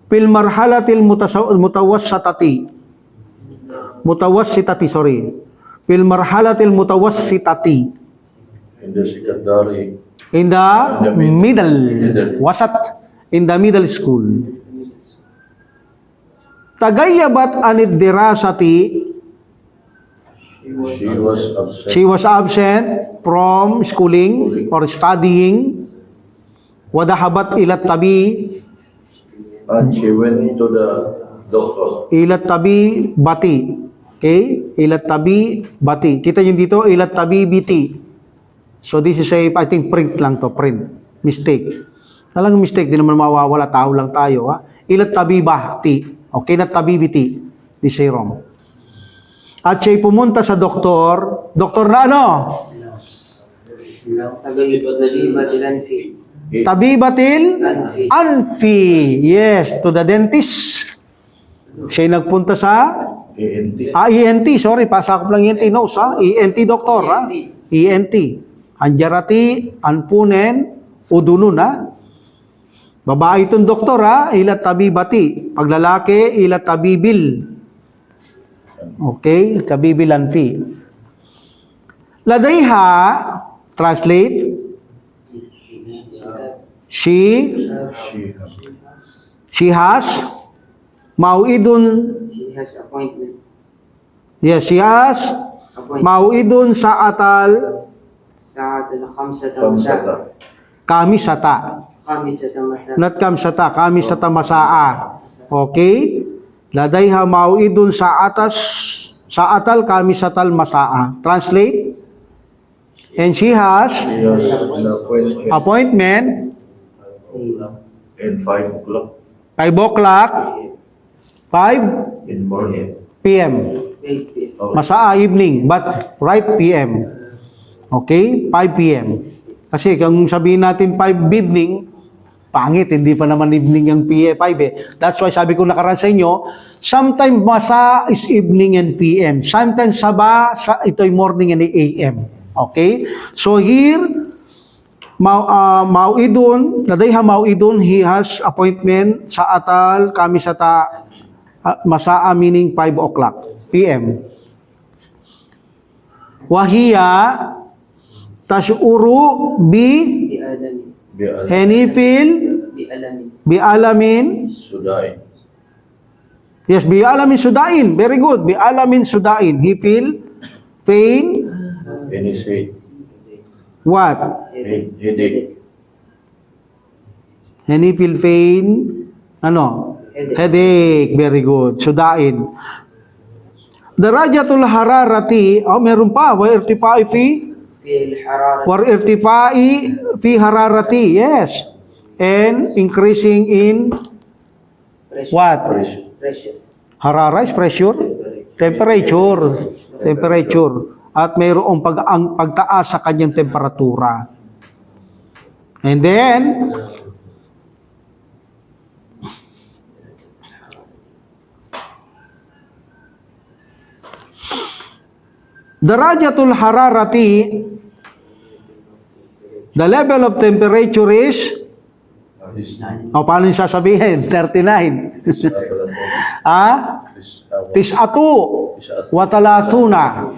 Fil marhalatil mutawassitati. Fil marhalatil mutawassitati. In the secondary. In the middle. Wasat. In the middle school. Tagayabat anid dirasati. She was absent from schooling or studying. Wadahabat ilat tabi. And she went to the doctor. Ilat tabi bati. Okay? Ilat tabi bati. Kita nyo dito, ilat tabi biti. So this is I think print lang to, print. Mistake. Talagang mistake, di naman mawawala, tao lang tayo. Ha? Ilat tabi bati. Okay, na tabi biti. Di serum. At siya'y pumunta sa doktor. Doktor na ano? Tabibatil Anfi. Yes, to the dentist. Siya'y nagpunta sa ENT, sorry, pasakop lang ENT, no, sa ENT doktor, ha? ENT. Anjarati, Anpunen, Udunun, ha? Babae itong doktor, ha? Ilat tabibati. Pag lalaki, ilat tabibil. Okay? Tabibil Anfi. Ladayha, translate. She has mauidun. She has appointment. Yes, she has mauidun sa atal Saat al-khamsata masaa. kamisata. Khamisata masaa. Not kamsata, kamisata masaa. Okay? Ladayha mauidun sa atal kamisatal masaa. Translate. And she has An appointment appointment in 5 o'clock 5 o'clock 5 in morning. p.m. 8 p.m. Masaa evening, but right p.m. Okay? 5 p.m. Kasi kung sabihin natin 5 evening, pangit, hindi pa naman evening yung 5 eh. That's why sabi ko nakaraan sa inyo, sometimes masa is evening and p.m. Sometimes ito'y morning and a.m. Okay? So here, mauidun, ladayha mauidun, he has appointment sa atal kamisata masaa, meaning 5 o'clock p.m. Wahiya tasyuru Di Adami. and he feel Bi'alamin. bi'alamin. Sudain. Yes, bi'alamin sudain. Very good. Bi'alamin sudain. He feel pain. In his head. What? Headache. And he feel pain. Ano? Headache. Very good. Sudain. Darajatul hararati. Oh, meron pa. Wa irtifai fi. Fil hararat. War irtifai fi hararati. Yes. And increasing in Pressure. what? Pressure. Harara is pressure. Temperature. Temperature. At mayroong pagtaas sa kanyang temperatura. And then, darajatul hararati, the level of temperature is, paano yung sasabihin? 39. Tis'atu watalatuna.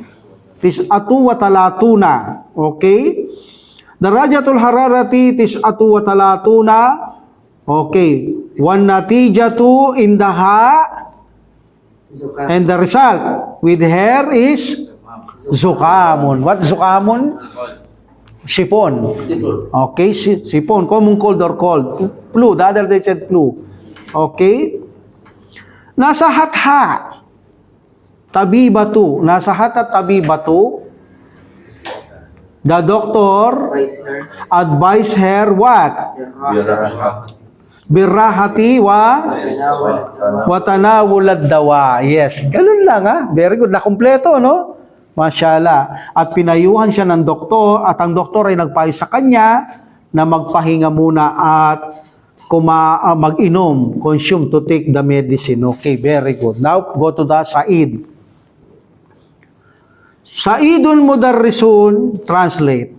Tis'atu watalatuna. Okay? Darajatul hararati tis'atu watalatuna. Okay. One natijatu indaha. Zuka. And the result with her is zukamun. What zukamun? Sipon. Okay, sipon. Common cold or cold. Flu. The other day said flu. Okay. Nasa hatha. Tabibatu. Nasa hatha tabibatu. The doctor Vice her. advised her what? Birahati wa watanawulad dawa. Yes, ganun lang ha. Very good. Nakumpleto, no? Mashallah. At pinayuhan siya ng doktor at ang doktor ay nagpayo sa kanya na magpahinga muna at mag-inom, consume to take the medicine. Okay, very good. Now, go to the Sa'id. Sa'idun mudarrisun, translate.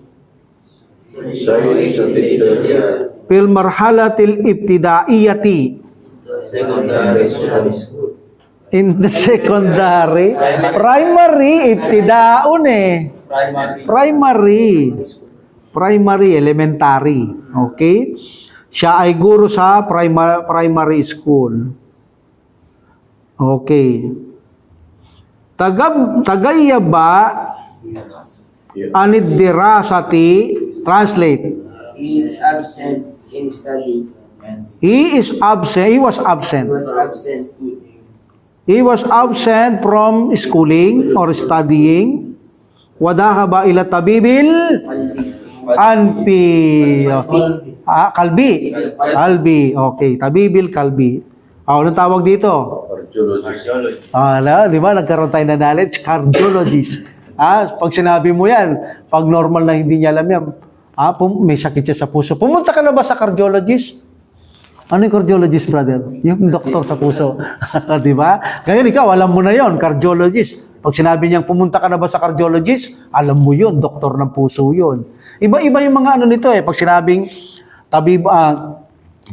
Said is a teacher. Fil marhalatil ibtidaiyati. In the secondary. Primary, ibtidaun eh. Primary, elementary. Okay? Siya ay guro sa primary school. Okay. Tagayaba anid dirasati, translate. He is absent in study. He was absent. He was absent. He was absent from schooling or studying. Wadahaba ila tabibil anpi. Kalbi. Kalbi. Okay. Tabibil kalbi. Anong tawag dito? Cardiologist. Di ba? Nagkaroon tayo na knowledge. Cardiologist. Pag sinabi mo yan, pag normal na hindi niya alam yan, may sakit siya sa puso. Pumunta ka na ba sa cardiologist? Ano yung cardiologist, brother? Yung doktor sa puso. Di ba? Ngayon ikaw, alam mo na yon, cardiologist. Pag sinabi niyang pumunta ka na ba sa cardiologist, alam mo yon, doktor ng puso yon. Iba-iba yung mga ano nito eh. Pag sinabing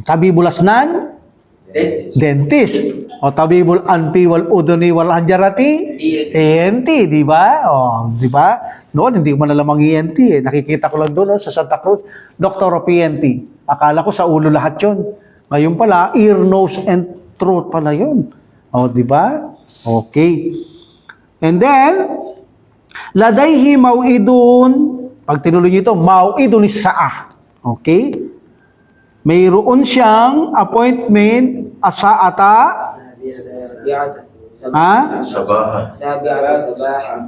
tabibul asnan, dentist. O tabibul anfi wal uduni wal hanjarati, ENT, di ba? O, di ba? Noon hindi ko man alam ang ENT eh. Nakikita ko lang doon sa Santa Cruz, Doctor of ENT. Akala ko sa ulo lahat 'yon. Ngayon pala, ear, nose and throat pala 'yon. O, di ba? Okay. And then ladayhi mau'idun, pag tinuloy niyo ito, mau'idun is-saah. Okay? Mayroon siyang appointment asaata. Sabahan. Sabahan.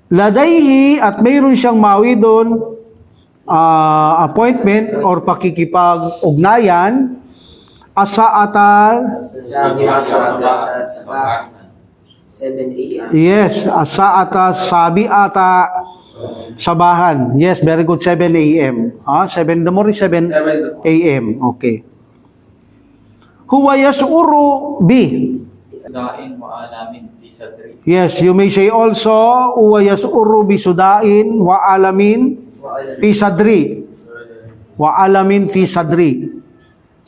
Ladayhi at mayroon siyang mau'idun appointment or pakikipag-ugnayan asaata. Sabahan. 7 a.m. Yes, asaata sabiata sabahan. Yes, very good. 7 a.m. 7 in the morning, 7 a.m. Okay. Huwa yas'uru bi. Dain wa alamin fi sadri. Yes, you may say also, huwa yas'uru bi sudain wa alamin fi sadri. Wa alamin fi sadri.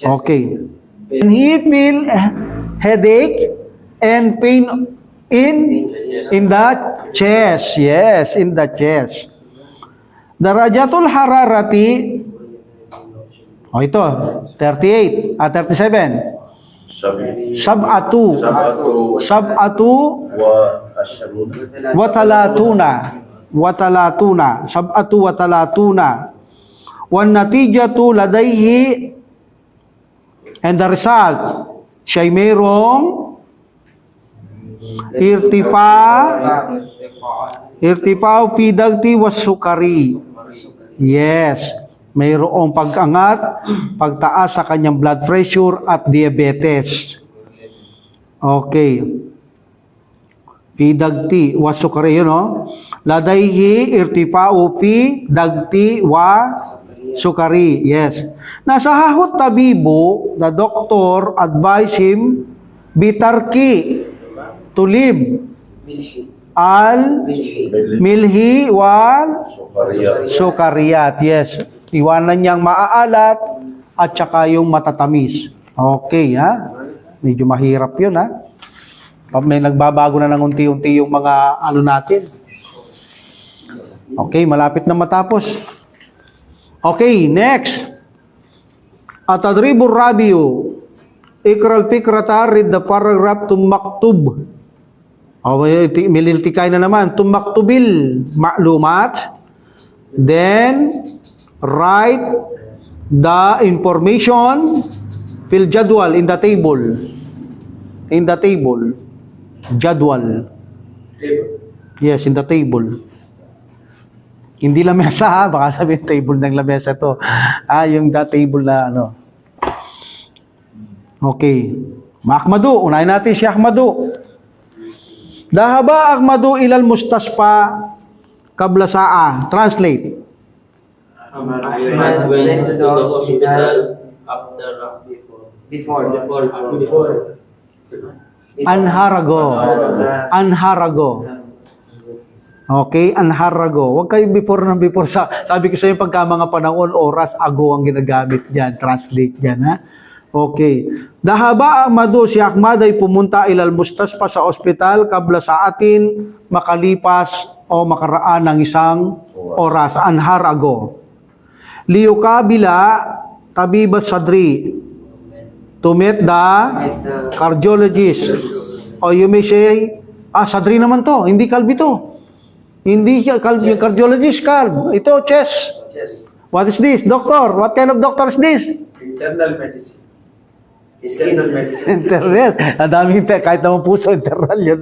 Okay. And he feel headache and pain in the chest. Yes, in the chest. Darajatul hararati, O ito, 38, 37. Sab'atu. Sab'atu watalatuna. Sab'atu watalatuna. Wan natijatu ladayhi, and the result, siya'y mayroong irtifa fi dagti was sukari. Yes, mayroong pag-angat, pagtaas sa kanyang blood pressure at diabetes. Okay. Fi dagti was sukari, yun o. Ladayhi irtifa'u fi dagti wa sukari. Yes. Nasa hahot tabibo, the doctor advised him bitarki to leave al milhi wal sukariyat. Yes. Iwanan niyang maaalat at saka yung matatamis. Okay, ha? Medyo mahirap yun, ha? May nagbabago na ng unti-unti yung mga ano natin. Okay, malapit na matapos. Okay, next. At-tadribur rabiu. Ikral fikrata, read the paragraph to maktub. Mililtikay na naman. To maktubil ma'lumat. Then, write the information. Fill jadwal in the table. In the table. Jadwal. Yes, in the table. Hindi lamesa, ha? Baka sabihin table ng lamesa to. Yung the table na ano. Okay. Ahmadu, unahin natin si Ahmadu. Dahaba Ahmadu ilal mustaspa qabla sa'a. Translate. Ahmad went to the hospital before. Anharago. Anharago. Okay, anharago. Huwag kayo before. Sabi ko sa inyo, pagka mga panahon, oras, ago ang ginagamit dyan. Translate dyan, ha? Okay. Dahaba Ahmadu, si Ahmad ay pumunta ilal mustaspa sa ospital kabla sa atin makalipas o makaraan ng isang oras. Anharago. Liyukabila tabiba sadri. To meet the cardiologist. O you may say, sadri naman to, hindi kalbi to. Hindi kalbi, cardiologist kalb. Ito, chest. What is this? Doctor, what kind of doctor is this? Internal medicine. Internal medicine. Internal. Ang daming kahit naman puso, internal yun.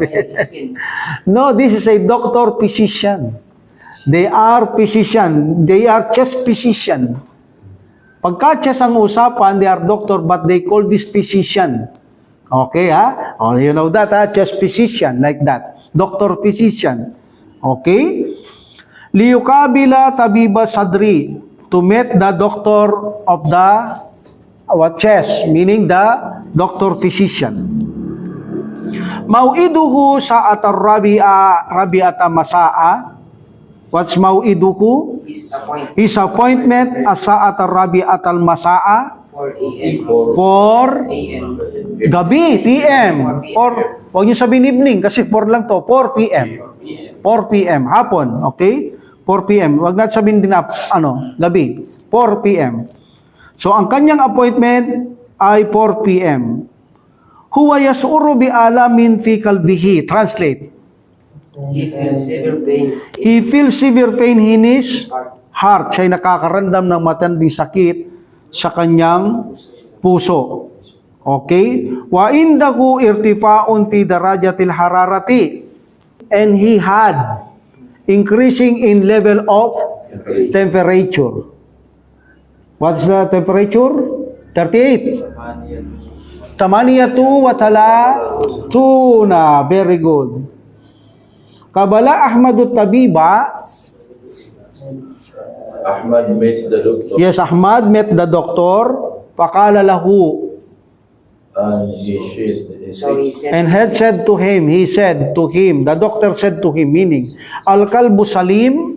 No, this is a doctor physician. They are physician. They are chest physician. Pagka chest ang usapan, they are doctor, but they call this physician. Okay, ha? Oh, you know that, ha? Chest physician, like that. Doctor physician. Okay? Liyukabila tabiba sadri. To meet the doctor of the chest, meaning the doctor physician. Mau'iduhu sa'at rabi'ata masa'a. What's mau'iduhu? His appointment sa'at rabi'ata masa'a. 4 gabi, PM. Huwag niyo sabihin evening kasi 4 lang to. 4 PM. 4 PM. Hapon. Okay? 4 PM. Huwag natin sabihin din gabi. 4 PM. So, ang kanyang appointment ay 4 PM. Huwa yas'uru bi alamin fi kalbihi. Translate. He feels severe pain. He feels severe pain in his heart. Siya'y nakakaramdam ng matinding sakit sa kanyang puso. Okay? Wa indahu irtifa'un fi darajatil hararati. And he had increasing in level of temperature. What's the temperature? 38. Tamaniyatu wa talatuna. Very good. Kabala Ahmadu tabiba. Ahmad met the doctor. Yes, Ahmad met the doctor. Pakala lahu. And he said, And had said to him, he said to him, the doctor said to him, meaning, Al-kalbu salim,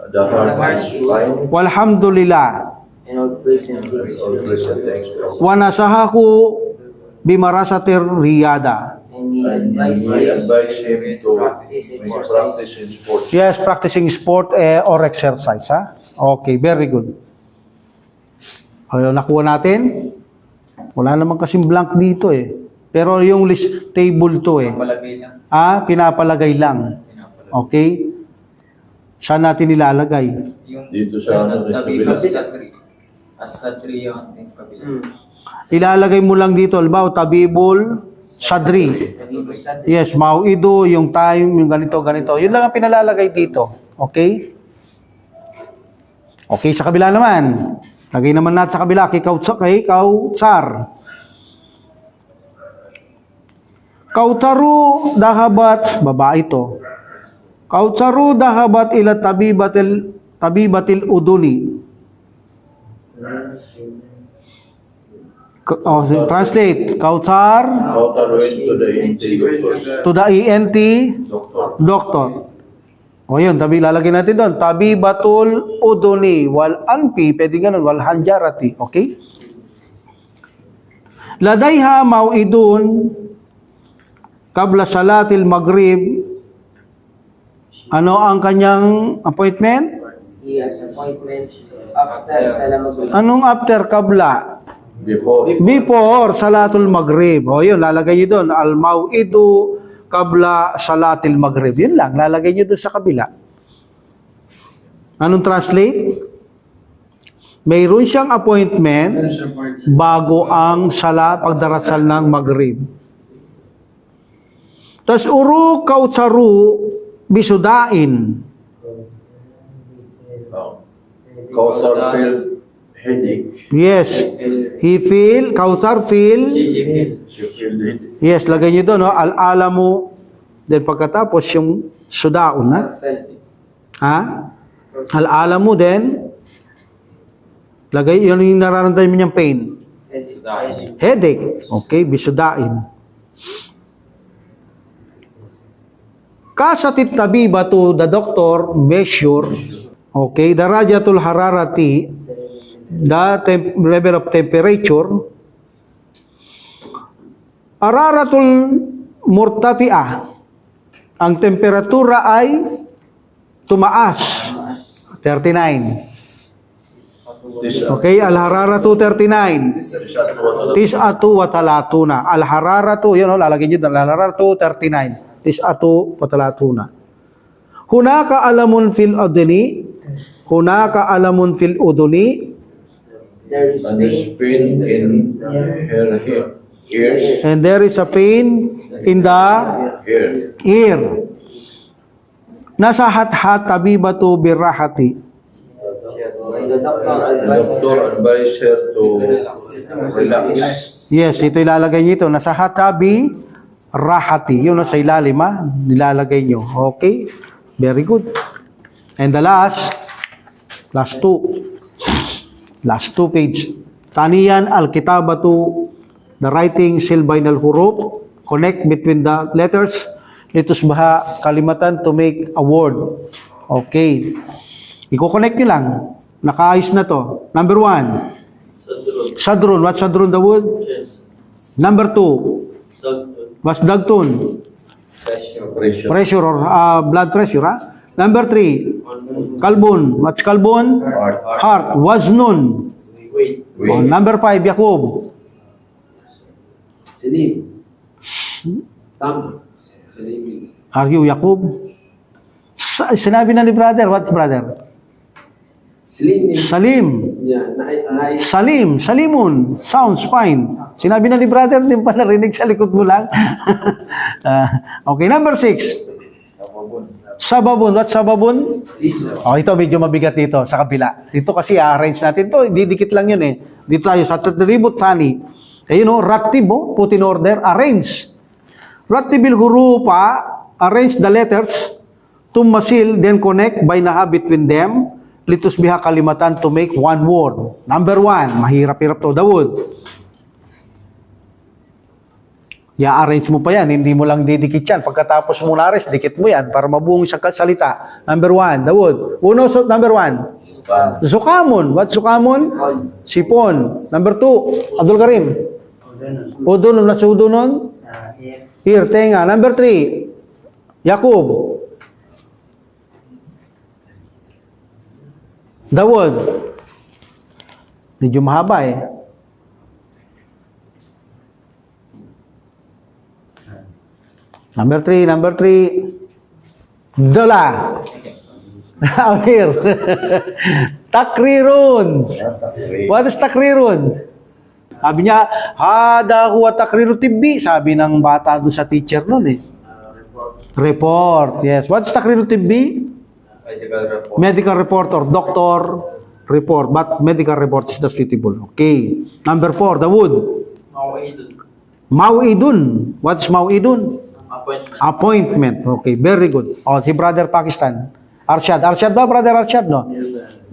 the heart is fine. walhamdulillah, And all praise and All praise and thanks to Allah. wa nasahahu bimarasatir riyada. And he And advised he advised him to practice exercise. practice in sports. Yes, practicing sport or exercise. Ha? Okay, very good. Ayun, nakuha natin. Wala naman kasing blank dito eh. Pero yung list table to eh. Palagay lang. Pinapalagay lang. Pinapalagay. Okay? Saan natin ilalagay? Yung Dito sa ano, tabibas kabila. sa tree. As sa tree yung ating kabila. Ilalagay mo lang dito, halimbawa, tabibol, sadri. Yes, mauido, yung time, yung ganito, ganito. Yun lang ang pinalalagay dito. Okay? Okay, sa kabila naman. Lagay naman natin sa kabila, kay Kautsar. Kautsaru dahabat, babae ito. Kautsaru dahabat ila tabibatil uduni. Translate. Kautsar Kautar went to the ENT doctors. to the ENT Doctor. doctor. O yun, lalagay natin doon. Tabibatul uduni wal anfi, pwede ganun, wal hanjarati. Okay? Ladayha mauidun kabla salatil maghrib. Ano ang kanyang appointment? He has appointment after Salam Maghrib. Anong after kabla? Before. Salatul maghrib. O yun, lalagay nyo doon. Al-mau'idu kabla salatil maghrib. Yun lang, lalagay nyo doon sa kabila. Anong translate? Mayroon siyang appointment bago ang pagdarasal ng maghrib. Tas uru kautsaru bisudain. Kautar felt headache. Yes. Kautsar feel. She felt headache. Yes, lagay niyo doon, no? Al-alamu. Then pagkatapos yung sudaun, ha? Ha? Al-alamu, then lagay, yun yung nararamdaman niyang pain. Headache. Okay, bisudain. Kasatit tabibatu, the doctor measure, okay, darajatul hararati, the level of temperature, araratul murtafi'ah, ang temperatura ay tumaas, 39. Okay, al-hararatu 39. Tis'atu wa talatuna. Al-hararatu, yun o, lalagay nyo doon, al-hararatu 39. Tis'atu wa talatuna. Hunaka alamun fil uduni. Hunaka alamun fil uduni. There is And there's pain in her ears. And there is a pain in the Ear. ear. Nasahat-hat tabibatu birahati. the doctor The advised doctor advised her to relax. Yes, ito ilalagay nyo ito. Nasahat tabi rahati. Yun sa ilalim, ha? Nilalagay nyo. Okay? Very good. And the last two page. Taniyan al-kitabatu, the writing silbain al-huruf, connect between the letters, litus baha kalimatan to make a word. Okay. Iko-connect nyo lang. Nakaayos na to. Number 1. Sadrun. What's sadrun the word? Number 2. What's dagtun? Pressure. Pressure or blood pressure, ha? Number 3. Kalbun. What's kalbun? Heart. Waznun. Oh, number 5, Yakub. Salim. Tama. Salim. Are you Yakub? Sinabi na ni brother. What's brother? Salim. Salim. Yeah, Salim. Salimun. Sounds fine. Sinabi na ni brother, din pa narinig sa likod mo lang. Okay, number 6. Sababun. What's sababun? Oh, ito medyo mabigat dito sa kabila. Dito kasi arrange natin to, didikit lang yun eh. Dito tayo sa tatribut sani. You know, rattib, put in order, arrange. Rattibil hurupa, arrange the letters, tumasil, then connect by naha between them, litus biha kalimatan to make one word. Number 1, mahirap-hirap to, the word. I-arrange mo pa yan, hindi mo lang didikit yan. Pagkatapos mo na-arrange, dikit mo yan para mabuong sa salita. Number 1, the word. Number 1. Zukamun. What zukamun? Sipon. Number 2, Abdul Karim. Udunun. What's udunun? Here, tenga. Number 3, Yakub. The word. Medyo mahaba eh. Number 3. Dala. Amir. Takrirun. What is takrirun? Sabi niya, hada huwa takriru tibbi. Sabi ng bata doon sa teacher noon eh. Report. Yes. What's takriru tibbi? Medical report. Medical report or doctor report. But medical report is the suitable. Okay. Number 4, the wood. Mauidun. What's mauidun? Appointment. Okay, very good. Oh, si Brother Pakistan. Arshad. Arshad ba, Brother Arshad, no?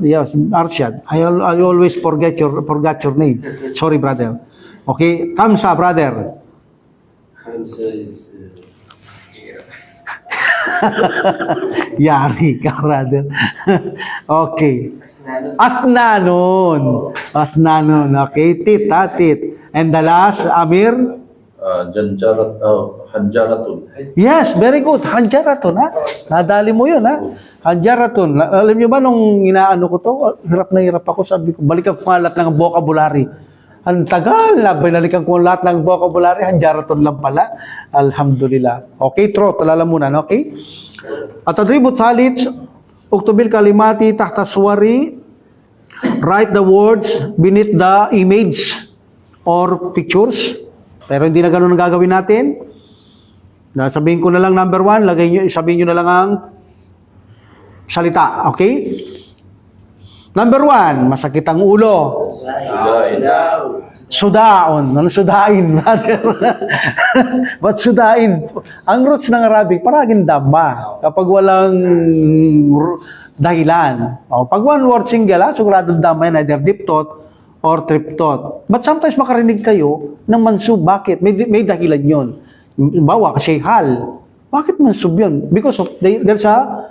Yes, Arshad. I always forget your name. Sorry, brother. Okay, Kamsa, brother. Hamza is Yari ka, brother. Okay. Asnanon. Asnanon. Okay, tit, ha, tit. And the last, Amir? Hanjaratun. Yes, very good. Hanjaratun, ha? Nadali mo yun, ha? Hanjaratun. Alam niyo ba, nung inaano ko to, hirap na hirap ako. Sabi ko, balikan ko nga lahat ng vocabulary. Ang tagal na, binalikan ko lahat ng vocabulary. Hanjaratun lang pala. Alhamdulillah. Okay, trot. Alalamunan, okay? At atribut salits, uktubil kalimati, tahta suwari, write the words beneath the image or pictures. Pero hindi na ganun ang gagawin natin. Sabihin ko na lang number 1, sabihin nyo na lang ang salita. Okay? Number 1, masakit ang ulo. Sudaon. Ano sudain? Ba't sudain? Ang roots ng Arabic, paragin dama. Kapag walang dahilan. Pag one word single, siguradong dama yan, either deep thought or trip thought. But sometimes makarinig kayo ng mansub. Bakit? May dahilan yun. Bawa kasi hal. Bakit mansub yun? Because of there's a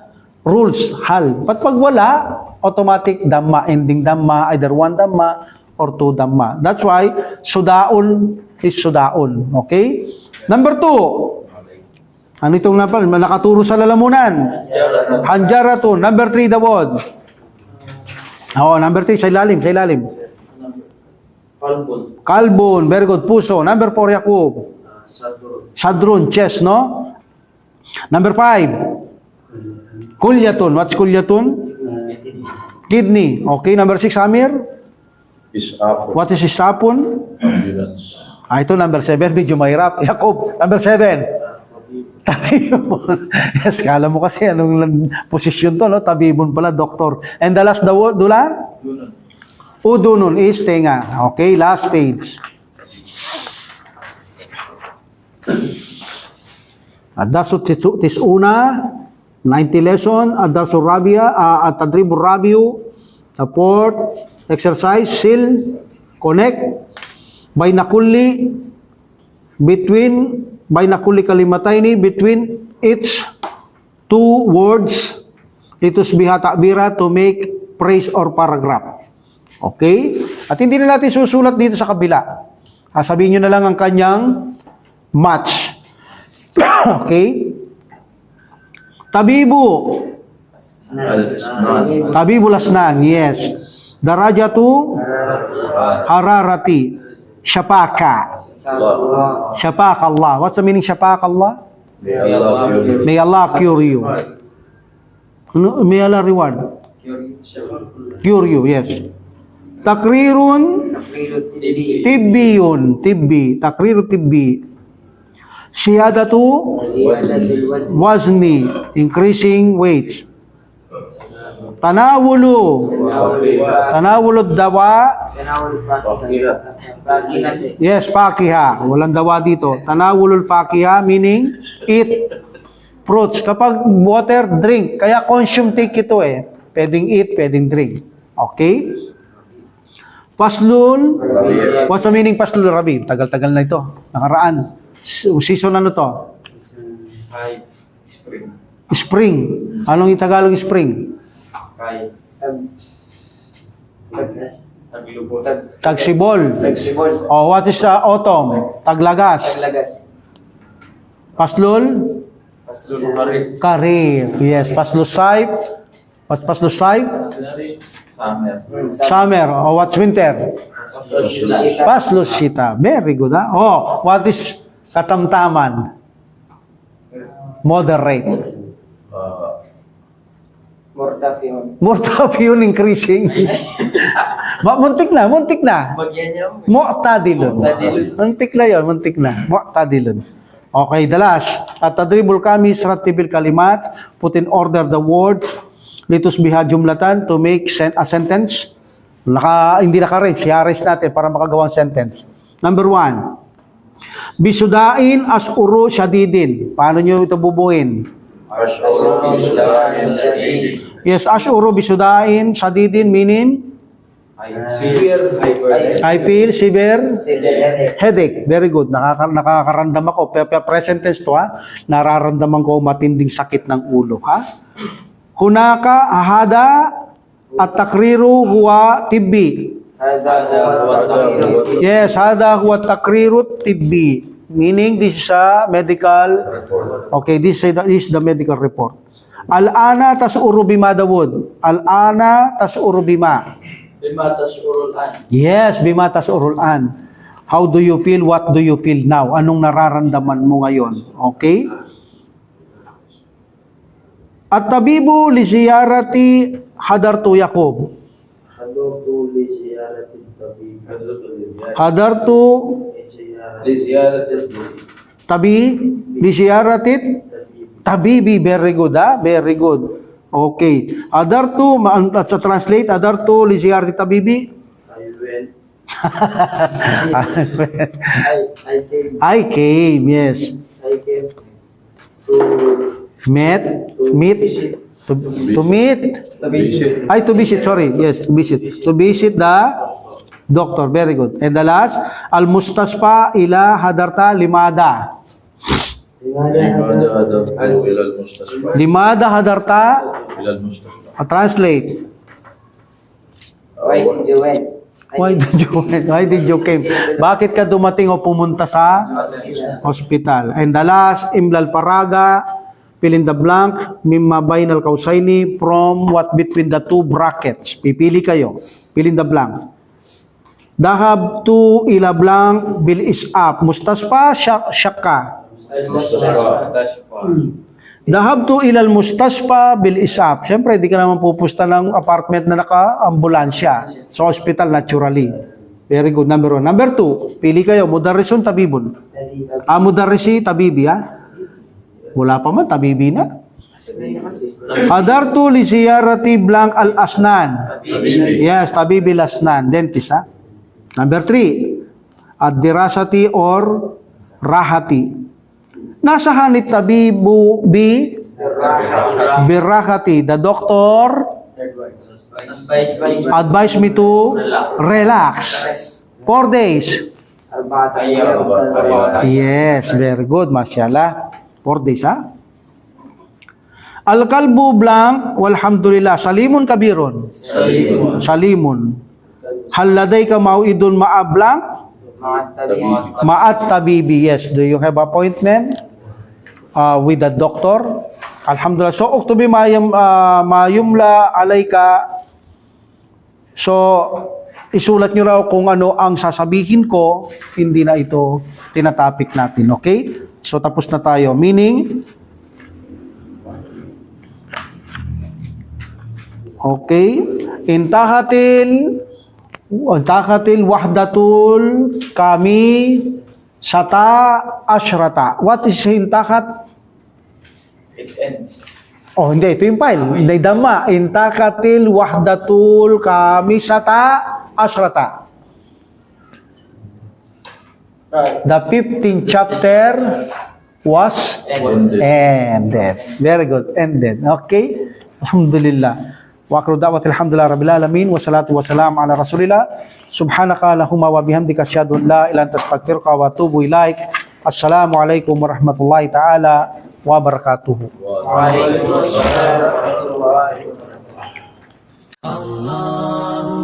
rules, hal. But pag wala, automatic dhamma, ending dhamma, either one dhamma or two dhamma. That's why sudaun is sudaun. Okay? Number 2. Ano itong nakaturo sa lalamunan? Hanjaratun. Number 3, the word. Number 3, sa ilalim, sa ilalim. Kalbon, very good. Puso. Number 4, Yakub. Sadrun, chest, no? Number 5, kulyatun. What's kulyatun? Kidney. Okay, number 6, Amir. Isafun. What is isapun? Ambulance. Ito, number 7, medyo mahirap. Yakub, number 7. Tabibon. Yes, kala mo kasi anong posisyon to, no? Tabibon pala, doktor. And the last, the word, dula? Udunun is tenga. Okay, last page. Adasu tisuna, 90 lesson. Adasu rabia, atadribu rabiu. The fourth exercise, seal, connect. Bainakulli, bainakulli kalimataini, between each two words. Litusbiha takbira to make phrase or paragraph. Okay? At hindi na natin susulat dito sa kabila. Sabihin nyo na lang ang kanyang match. Okay? Tabibu. Tabibu lasnan. Yes. Darajatu hararati. Syapaka. Syapaka Allah. What's the meaning syapaka Allah? May Allah cure you. May Allah reward. Cure you, yes. Takrirun tibbiyun, tibbi, takriru tibbi. Siyadatu wazni, increasing weight. Tanawulu dawa. Yes, fakiha. Walang dawa dito. Tanawulul fakiha meaning eat fruits. Kapag water, drink. Kaya consume, take ito eh. Pwedeng eat, pwedeng drink. Okay? Paslul. What's the meaning paslul, Rabi? Tagal-tagal na ito. Nakaraan. Season ano to? Spring. Spring. Anong yung Tagalog spring? Tagsibol. Oh, what is autumn? Taglagas. Paslul? Karir. Yes. Paslusayp. What's paslusayp? Summer. Oh, what's winter? Paslusita. Very good, ha? Oh, what is katamtaman? Moderate. Mortafion. Mortafion increasing. Muntik na. Mu'tadilun. Muntik na yun, muntik na. Mu'tadilun. Okay, the last. At tadribul kami sratibil kalimat. Put in order the words. Litus biha jumlatan to make a sentence. Hindi naka-arrange. I-arrange natin para makagawang sentence. Number 1. Bisudain as'uru syadidin. Paano nyo ito bubuin? Yes, ash'uru bisudain sadidin meaning I feel severe headache. Very good. Nakakaramdam ako. Present tense to, ha. Nararamdaman ko matinding sakit ng ulo, ha. Hunaka ahada at takriru huwa tibbi. Yes, hada huwa takriru tibbi. Meaning, this is a medical, okay, this is the medical report. Al-ana tas'uru bima Dawud. Al-ana tas'uru bima. Bima tas'urul an. Yes, bima tas'urul an. How do you feel? What do you feel now? Anong nararamdaman mo ngayon? Okay? At-tabibu li ziyarati hadartu Yaqub. Hadartu li ziyaratit tabibi. Very good, ha? Very good. Okay. Hadartu, sa translate, hadartu li ziyaratit tabibi. I came, yes. I came to visit, sorry. Yes, to visit. To visit the doctor. Very good. And the last, al-mustasfa ila hadarta limada. Limada hadarta. Translate. Why did you went? Why did you came? Bakit ka dumating o pumunta sa hospital? And the last, imlal paraga, fill in the blank, mimma bainal kausaini, from what between the two brackets. Pipili kayo. Fill in the blanks. Dahab tu ila blank bil is'ab. Mustasfa syakka. Dahab tu ilal mustasfa bil is'ab. Siyempre, di ka naman pupusta ng apartment na naka-ambulansya. Sa hospital, naturally. Very good. Number 1. Number 2, pili kayo. Mudarrisun tabibun. Mudarrisi tabibi, ha? Wala pa man, tabibi na. Hadartu li ziyarati blank al-asnan. Yes, tabibi al-asnan. Dentist, ha? Number 3, ad-dirasati or rahati. Nasa hanit tabibu birahati. The doctor advised me to relax. 4 days. Yes, very good. Mashallah. 4 days, ha? Al-kalbu blank, walhamdulillah. Salimun kabirun. Salimun. Hal ladayka mau'idun ma'a blank? Ma'at tabibi. Yes. Do you have appointment with the doctor? Alhamdulillah. So, uktubi mayumla alayka. So, isulat nyo raw kung ano ang sasabihin ko. Hindi na ito tinatapik natin. Okay? So, tapos na tayo. Meaning, okay, intahatil wahdatul kami sata ashrata. What is intahat? It ends. Oh, hindi. Ito yung file. Hindi dama. Intakatil wahdatul kami sata ashrata. The 15th chapter was ended. Very good. Ended. Okay? Alhamdulillah. Wa akhiru da'wati alhamdulillah rabbil alamin wa salatu wa salam ala rasulillah. Subhanaka allahumma wa bihamdika asyhadu an la ilaha illa anta astaghfiruka wa atubu ilaik. Assalamu alaikum warahmatullahi taala wabarakatuh. Waalaikumsalam warahmatullahi wabarakatuh. Allah